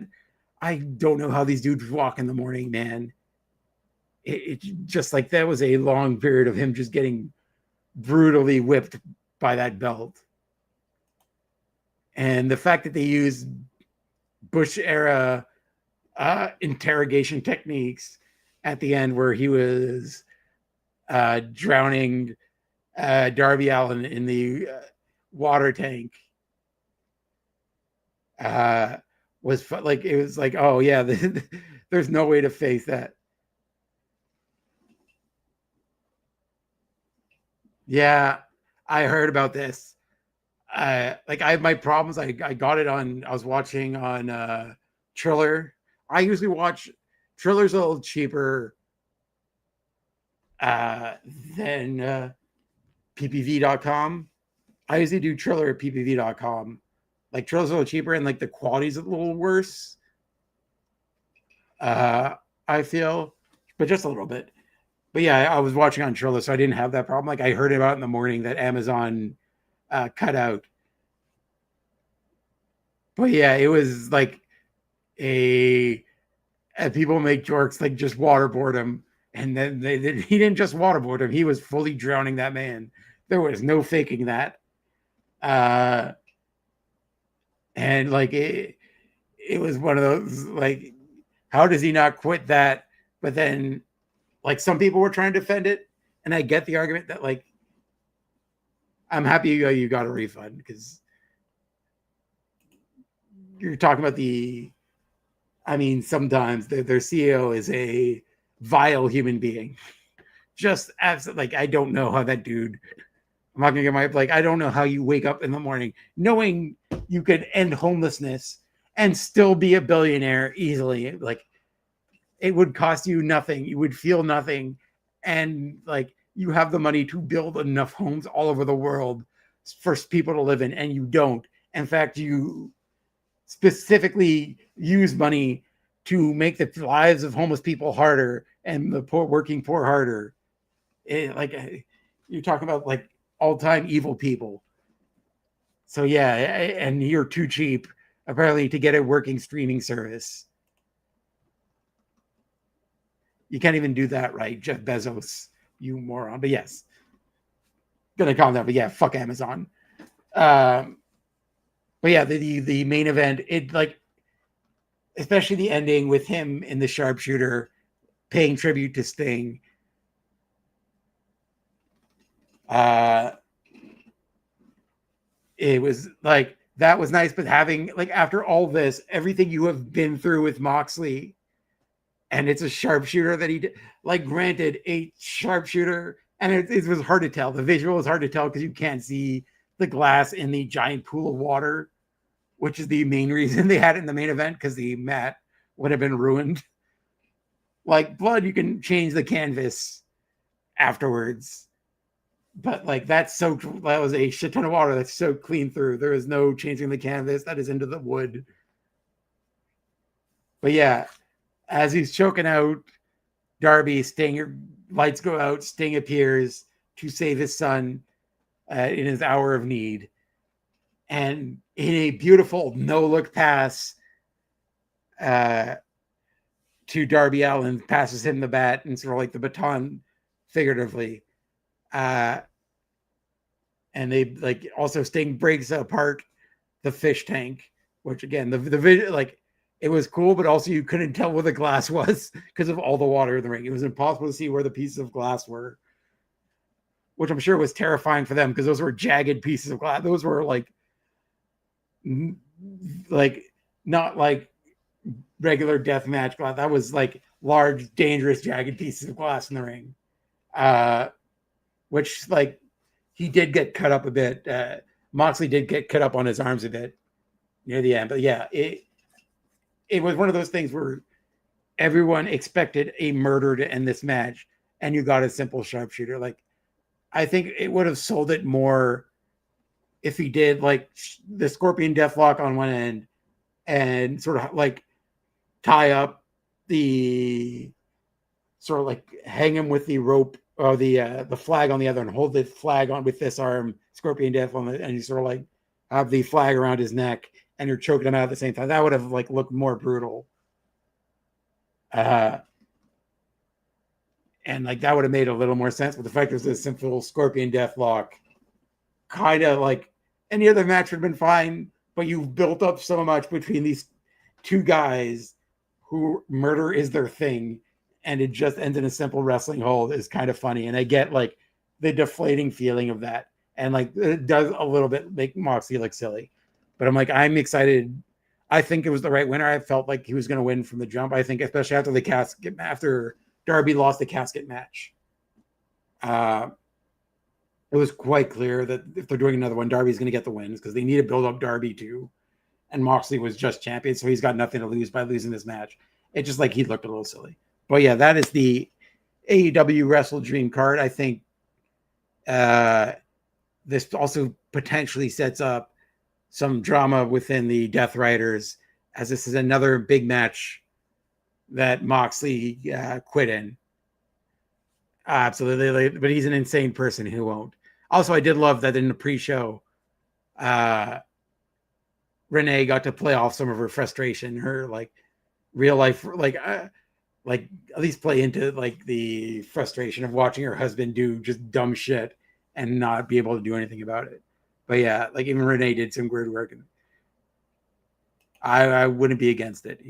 I don't know how these dudes walk in the morning, man. It just, like, that was a long period of him just getting brutally whipped by that belt. And the fact that they used Bush era interrogation techniques at the end, where he was drowning Darby Allin in the water tank, was like, it was like, oh yeah, there's no way to face that. Yeah, I heard about this. Like, I have my problems. I got it on, I was watching on Triller. I usually watch, Triller's a little cheaper than ppv.com. I usually do Triller at ppv.com. Like, Triller's a little cheaper and, like, the quality's a little worse. I feel, but just a little bit. But yeah, I was watching on Triller, so I didn't have that problem. Like, I heard about in the morning that Amazon cut out. But yeah, it was like people make jokes, like, just waterboard him, and then he didn't just waterboard him; he was fully drowning that man. There was no faking that. And like, it was one of those, like, how does he not quit that? But then, like, some people were trying to defend it, and I get the argument that, like, I'm happy you got a refund, because you're talking about I mean, sometimes their CEO is a vile human being. Just absolutely, like, I don't know how that dude, I'm not gonna get my, like, I don't know how you wake up in the morning knowing you could end homelessness and still be a billionaire easily. Like, it would cost you nothing. You would feel nothing. And, like, you have the money to build enough homes all over the world for people to live in, and you don't. In fact, you specifically use money to make the lives of homeless people harder and the working poor harder. You're talking about, like, all-time evil people. So yeah, and you're too cheap apparently to get a working streaming service. You can't even do that right, Jeff Bezos, you moron. But yes, gonna calm down. But yeah, fuck Amazon. But yeah, the main event, it, like, especially the ending with him in the sharpshooter paying tribute to Sting. It was like, that was nice, but having, like, after all this, everything you have been through with Moxley, and it's a sharpshooter that he did, like, granted, a sharpshooter, and it was hard to tell. The visual was hard to tell because you can't see the glass in the giant pool of water, which is the main reason they had it in the main event, because the mat would have been ruined. Like, blood, you can change the canvas afterwards. But like, that was a shit ton of water that's soaked clean through. There is no changing the canvas. That is into the wood. But yeah, as he's choking out Darby, Sting, lights go out. Sting appears to save his son in his hour of need. And in a beautiful no-look pass to Darby Allin, passes him the bat and sort of like the baton, figuratively. And they, like, also Sting breaks apart the fish tank, which again, the video, like, it was cool, but also you couldn't tell where the glass was because of all the water in the ring. It was impossible to see where the pieces of glass were, which I'm sure was terrifying for them because those were jagged pieces of glass. Those were like not like regular death match glass. That was like large, dangerous, jagged pieces of glass in the ring. Which, like, he did get cut up a bit. Moxley did get cut up on his arms a bit near the end. But yeah, it was one of those things where everyone expected a murder to end this match, and you got a simple sharpshooter. Like, I think it would have sold it more if he did, like, the Scorpion Deathlock on one end and sort of, like, tie up the, sort of like hang him with the rope or the flag on the other and hold the flag on with this arm, Scorpion Death on it, and you sort of like have the flag around his neck and you're choking him out at the same time. That would have like looked more brutal. And like that would have made a little more sense. But the fact it was a simple Scorpion Deathlock, kind of like any other match would have been fine, but you've built up so much between these two guys who murder is their thing, and it just ends in a simple wrestling hold is kind of funny. And I get like the deflating feeling of that. And like it does a little bit make Moxley look silly. But I'm like, I'm excited. I think it was the right winner. I felt like he was going to win from the jump. I think especially after Darby lost the casket match. It was quite clear that if they're doing another one, Darby's going to get the wins because they need to build up Darby too. And Moxley was just champion, so he's got nothing to lose by losing this match. It's just like he looked a little silly. But yeah, that is the AEW Wrestle Dream card. I think this also potentially sets up some drama within the Death Riders, as this is another big match that Moxley quit in. Absolutely, but he's an insane person who won't. Also, I did love that in the pre-show, Renee got to play off some of her frustration, her like real life, like at least play into like the frustration of watching her husband do just dumb shit and not be able to do anything about it. But yeah, like even Renee did some weird work, and I wouldn't be against it.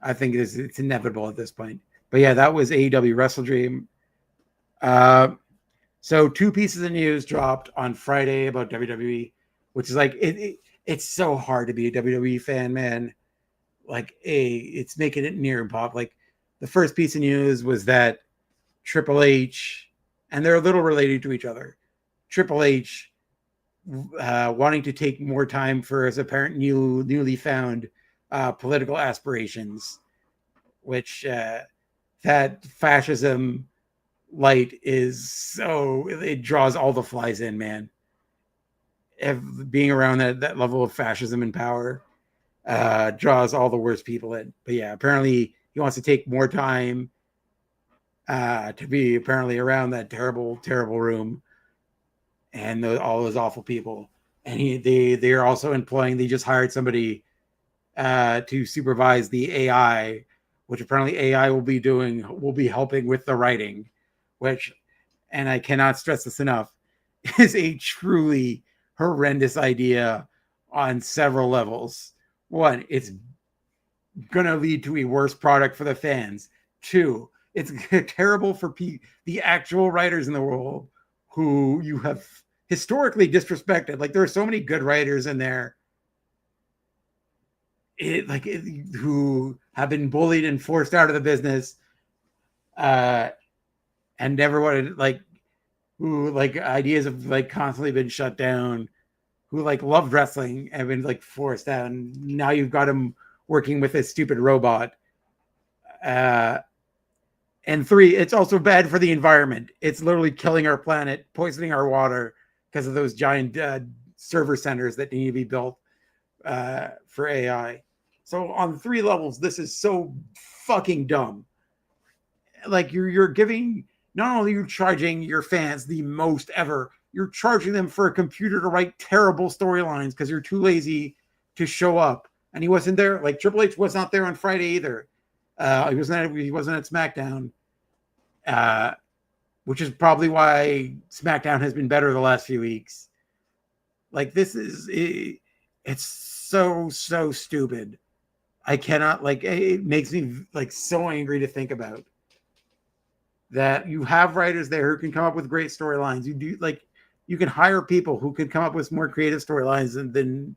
I think it's inevitable at this point. But yeah, that was AEW Wrestle Dream. So 2 pieces of news dropped on Friday about WWE, which is like it's so hard to be a WWE fan, man. Like it's making it near impossible. Like the first piece of news was that Triple H, and they're a little related to each other. Triple H wanting to take more time for his apparent newly found political aspirations, which that fascism light is so it draws all the flies in, man. Being around that level of fascism and power draws all the worst people in. But yeah, apparently he wants to take more time to be apparently around that terrible, terrible room and all those awful people. And they're also employing. They just hired somebody to supervise the AI, which apparently AI will be helping with the writing, which, and I cannot stress this enough, is a truly horrendous idea on several levels. One, it's gonna lead to a worse product for the fans. 2, it's terrible for the actual writers in the world who you have historically disrespected. Like there are so many good writers in there, who have been bullied and forced out of the business, and never wanted who ideas have constantly been shut down, who loved wrestling and been forced out, and now you've got them working with this stupid robot. And 3, it's also bad for the environment. It's literally killing our planet, poisoning our water because of those giant server centers that need to be built for AI. So on 3 levels, this is so fucking dumb. You're giving, not only are you charging your fans the most ever, you're charging them for a computer to write terrible storylines because you're too lazy to show up. And he wasn't there. Triple H was not there on Friday either. He wasn't at SmackDown, which is probably why SmackDown has been better the last few weeks. It's so stupid. I cannot, it makes me so angry to think about that. You have writers there who can come up with great storylines. You can hire people who can come up with more creative storylines than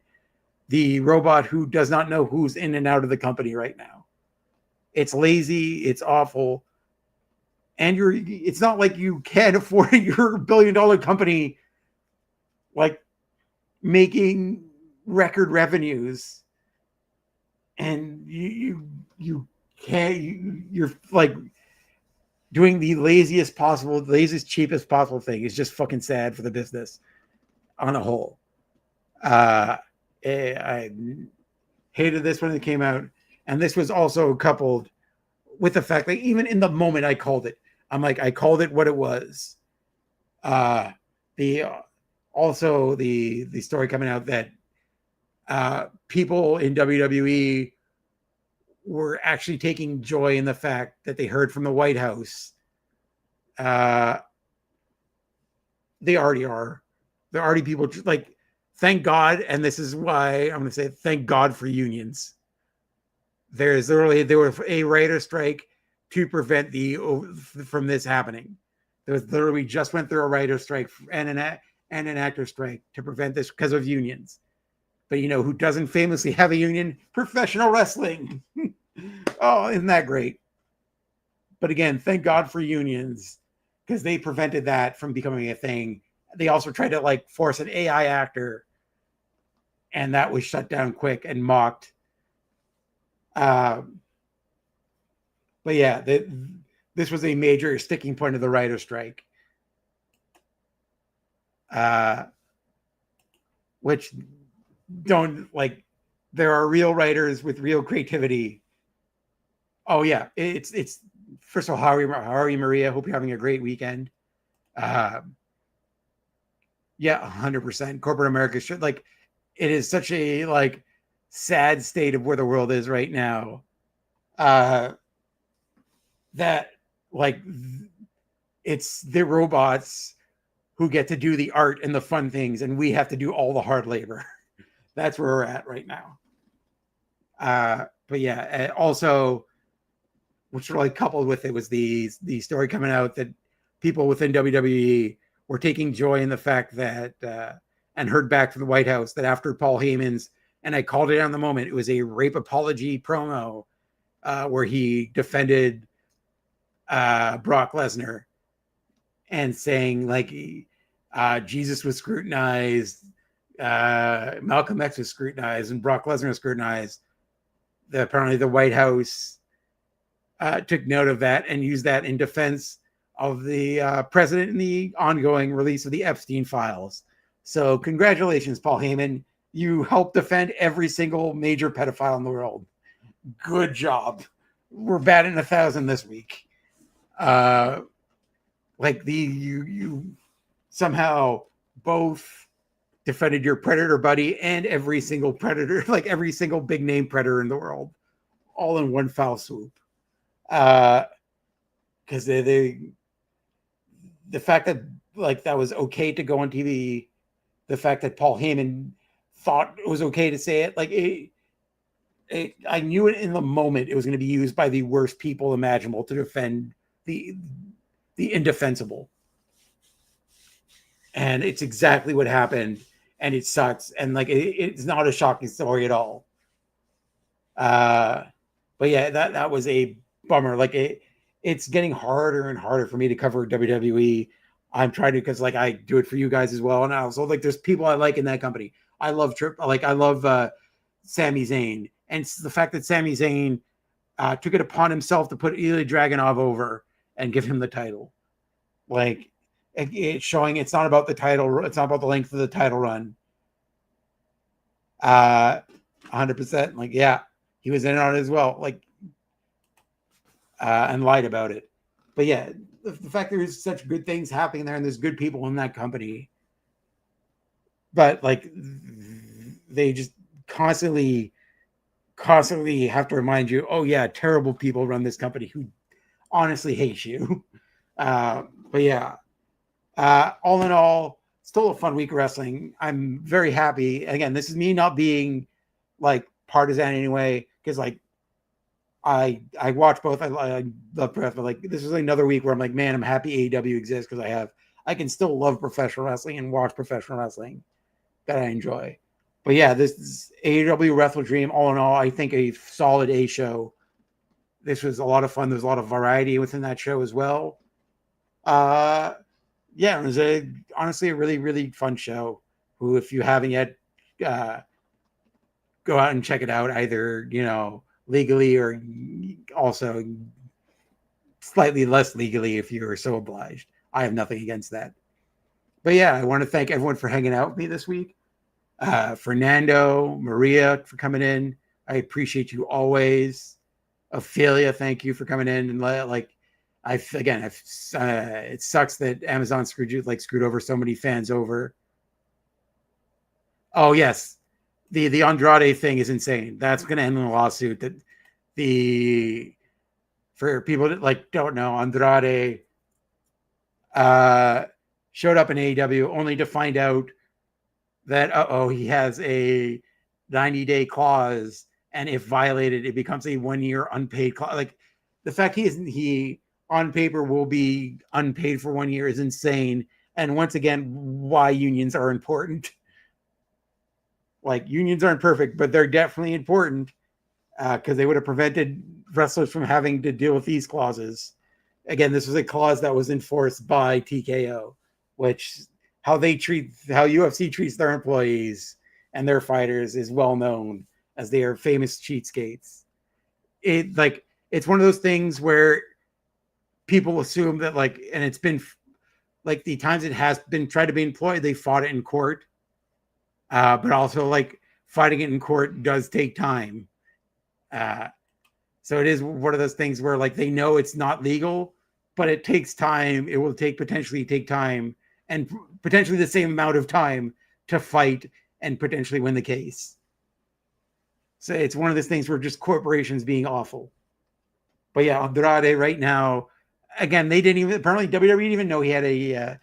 the robot who does not know who's in and out of the company right now. It's lazy. It's awful. And it's not like you can't afford your $1 billion company, making record revenues. And you're doing the laziest, cheapest possible thing. Is just fucking sad for the business on a whole. I hated this when it came out, and this was also coupled with the fact that even in the moment I called it, I called it what it was. The story coming out that people in WWE were actually taking joy in the fact that they heard from the White House. They already are. They're already people thank God. And this is why I'm going to say thank God for unions. There was a writer strike to prevent from this happening. There was literally just went through a writer strike and an actor strike to prevent this because of unions. But who doesn't famously have a union? Professional wrestling. Oh, isn't that great? But again, thank God for unions, because they prevented that from becoming a thing. They also tried to force an AI actor, and that was shut down quick and mocked. But yeah, this was a major sticking point of the writer strike. Which don't there are real writers with real creativity. Oh yeah, it's first of all, how are you, Maria? Hope you're having a great weekend. Yeah, 100%. Corporate America should it is such a sad state of where the world is right now. That it's the robots who get to do the art and the fun things, and we have to do all the hard labor. That's where we're at right now. But yeah, also, which really coupled with it was the story coming out that people within WWE were taking joy in the fact that, and heard back from the White House that after Paul Heyman's, and I called it on the moment, it was a rape apology promo where he defended Brock Lesnar and saying Jesus was scrutinized, Malcolm X was scrutinized, and Brock Lesnar was scrutinized. Apparently the White House took note of that and used that in defense of the president in the ongoing release of the Epstein files. So congratulations, Paul Heyman. You helped defend every single major pedophile in the world. Good job. We're batting 1,000 this week. You somehow both defended your predator buddy and every single predator, every single big name predator in the world, all in one foul swoop. Because the fact that that was okay to go on TV, the fact that Paul Heyman thought it was okay to say it, I knew it in the moment it was going to be used by the worst people imaginable to defend the indefensible. And it's exactly what happened, and it sucks. And like it's not a shocking story at all. But yeah, that was a bummer. Like it's getting harder and harder for me to cover WWE. I'm trying to, because like I do it for you guys as well, and I also like there's people I like in that company. I love Sami Zayn, and it's the fact that Sami Zayn took it upon himself to put Ilya Dragunov over and give him the title. Like it's showing it's not about the title, it's not about the length of the title run. 100%. Like, yeah, he was in on it as well. Like, and lied about it. But yeah, the fact there's such good things happening there and there's good people in that company. But like, they just constantly have to remind you, oh yeah, terrible people run this company who honestly hate you. But yeah, all in all, still a fun week of wrestling. I'm very happy. Again, this is me not being like partisan anyway, because like I watch both. I love press, but like this is another week where I'm like, man, I'm happy AEW exists because I can still love professional wrestling and watch professional wrestling that I enjoy. But yeah, this is AEW Wrestle Dream. All in all, I think a solid A show. This was a lot of fun. There's a lot of variety within that show as well. Yeah, it was honestly a really, really fun show. Who, if you haven't yet, go out and check it out. Either legally or also slightly less legally if you're so obliged. I have nothing against that. But yeah, I want to thank everyone for hanging out with me this week. Fernando, Maria for coming in. I appreciate you always. Ophelia, thank you for coming in and it sucks that Amazon screwed over so many fans over. Oh yes, the Andrade thing is insane. That's going to end in a lawsuit. For people that don't know, Andrade showed up in AEW only to find out that he has a 90-day clause, and if violated, it becomes a 1-year unpaid clause. Like the fact he on paper will be unpaid for 1 year is insane. And once again, why unions are important. Like unions aren't perfect, but they're definitely important because they would have prevented wrestlers from having to deal with these clauses. Again, this was a clause that was enforced by TKO, which how UFC treats their employees and their fighters is well known, as they are famous cheatskates. It's one of those things where people assume that and it's been the times it has been tried to be employed, they fought it in court. But also fighting it in court does take time. So it is one of those things where they know it's not legal, but it takes time. It will potentially take time and potentially the same amount of time to fight and potentially win the case. So it's one of those things where just corporations being awful. But yeah, Andrade right now, again, apparently WWE didn't even know he had a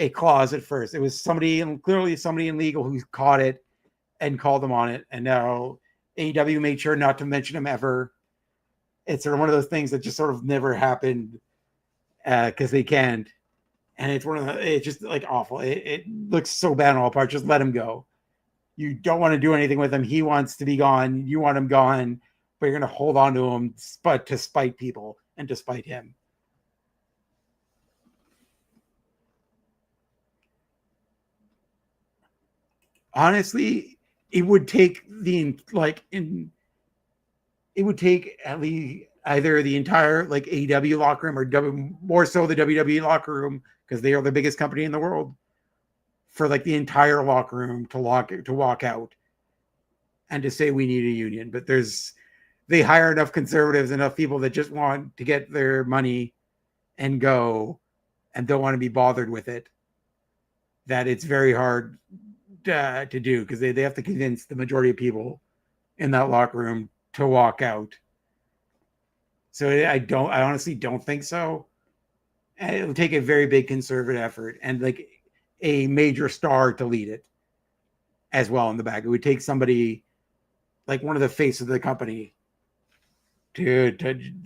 clause at first. It was clearly somebody in legal who caught it and called them on it. And now AEW made sure not to mention him ever. It's sort of one of those things that just sort of never happened because they can't. And it's just awful. It looks so bad on all parts. Just let him go. You don't want to do anything with him. He wants to be gone. You want him gone, but you're going to hold on to him to spite people and to spite him. Honestly, it would take it would take at least either the entire AEW locker room or more so the WWE locker room, because they are the biggest company in the world, for the entire locker room to walk out and to say we need a union. But they hire enough conservatives, enough people that just want to get their money and go and don't want to be bothered with it, that it's very hard to do, because they have to convince the majority of people in that locker room to walk out. So I honestly don't think so. And it would take a very big conservative effort and a major star to lead it as well in the back. It would take somebody like one of the face of the company to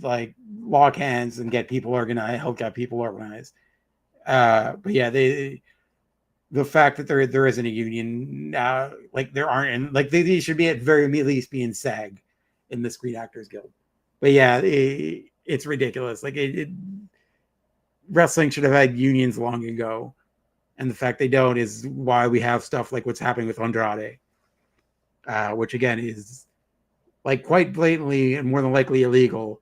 like lock hands and get people organized, help get people organized. But yeah, the fact that there isn't a union, like there aren't, and like they should be at very least be in SAG in the Screen Actors Guild. But yeah, it's ridiculous. Like wrestling should have had unions long ago, and the fact they don't is why we have stuff like what's happening with Andrade, which again is like quite blatantly and more than likely illegal.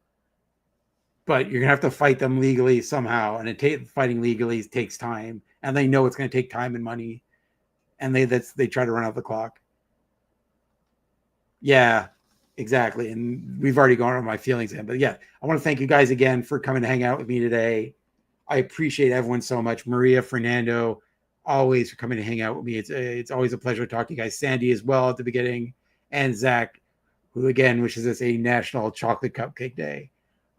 But you're gonna have to fight them legally somehow, and fighting legally takes time, and they know it's gonna take time and money, and they try to run out the clock. Yeah, exactly. And we've already gone over my feelings in, but yeah, I want to thank you guys again for coming to hang out with me today. I appreciate everyone so much. Maria, Fernando, always for coming to hang out with me. It's always a pleasure to talk to you guys. Sandy as well at the beginning, and Zach, who again wishes us a National Chocolate Cupcake Day.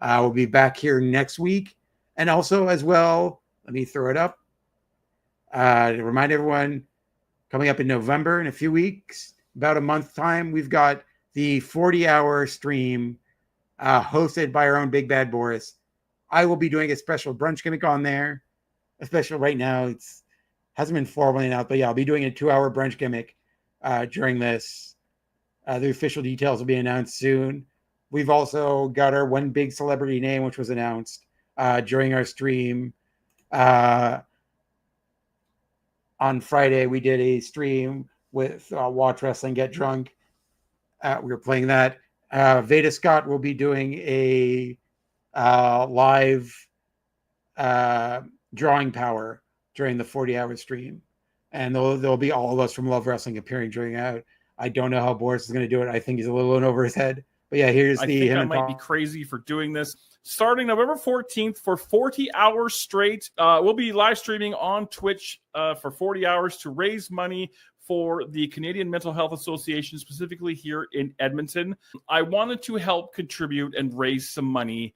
We'll be back here next week. And also as well, let me throw it up. To remind everyone, coming up in November in a few weeks, about a month time, we've got the 40-hour stream hosted by our own Big Bad Boris. I will be doing a special brunch gimmick on there. A special right now. It's hasn't been formally announced, but yeah, I'll be doing a 2-hour brunch gimmick during this. The official details will be announced soon. We've also got our one big celebrity name, which was announced during our stream. On Friday, we did a stream with Watch Wrestling, Get Drunk. We were playing that. Veda Scott will be doing a live drawing power during the 40-hour stream. And there'll be all of us from Love Wrestling appearing during that. I don't know how Boris is going to do it. I think he's a little in over his head. But yeah, I think I might be crazy for doing this. Starting November 14th for 40 hours straight, we'll be live streaming on Twitch for 40 hours to raise money for the Canadian Mental Health Association, specifically here in Edmonton. I wanted to help contribute and raise some money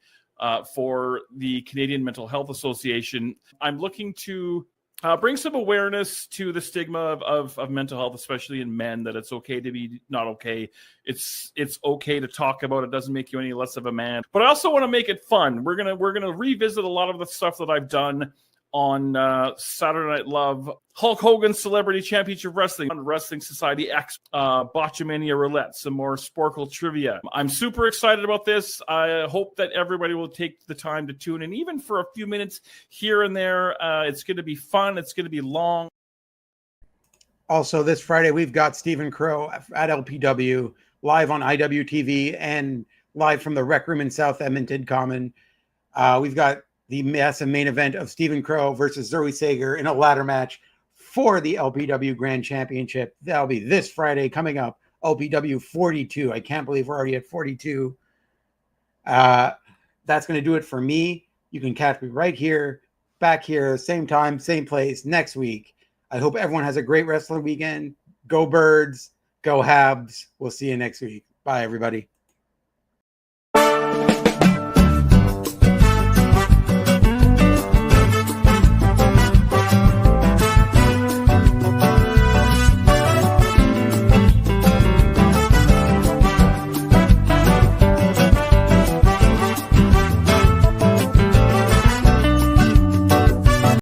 for the Canadian Mental Health Association. I'm looking to bring some awareness to the stigma of mental health, especially in men, that it's okay to be not okay. It's okay to talk about it. Doesn't make you any less of a man. But I also want to make it fun. We're gonna revisit a lot of the stuff that I've done on Saturday Night Love, Hulk Hogan Celebrity Championship Wrestling, Wrestling Society X, Botchamania Roulette, some more Sporkle trivia. I'm super excited about this. I hope that everybody will take the time to tune in, even for a few minutes here and there. It's going to be fun. It's going to be long. Also, this Friday, we've got Stephen Crow at LPW, live on IWTV and live from the Rec Room in South Edmonton Common. We've got the massive main event of Stephen Crow versus Zoe Sager in a ladder match for the LPW Grand Championship. That'll be this Friday coming up, LPW 42. I can't believe we're already at 42. That's going to do it for me. You can catch me right here, back here, same time, same place next week. I hope everyone has a great wrestling weekend. Go Birds, go Habs. We'll see you next week. Bye, everybody.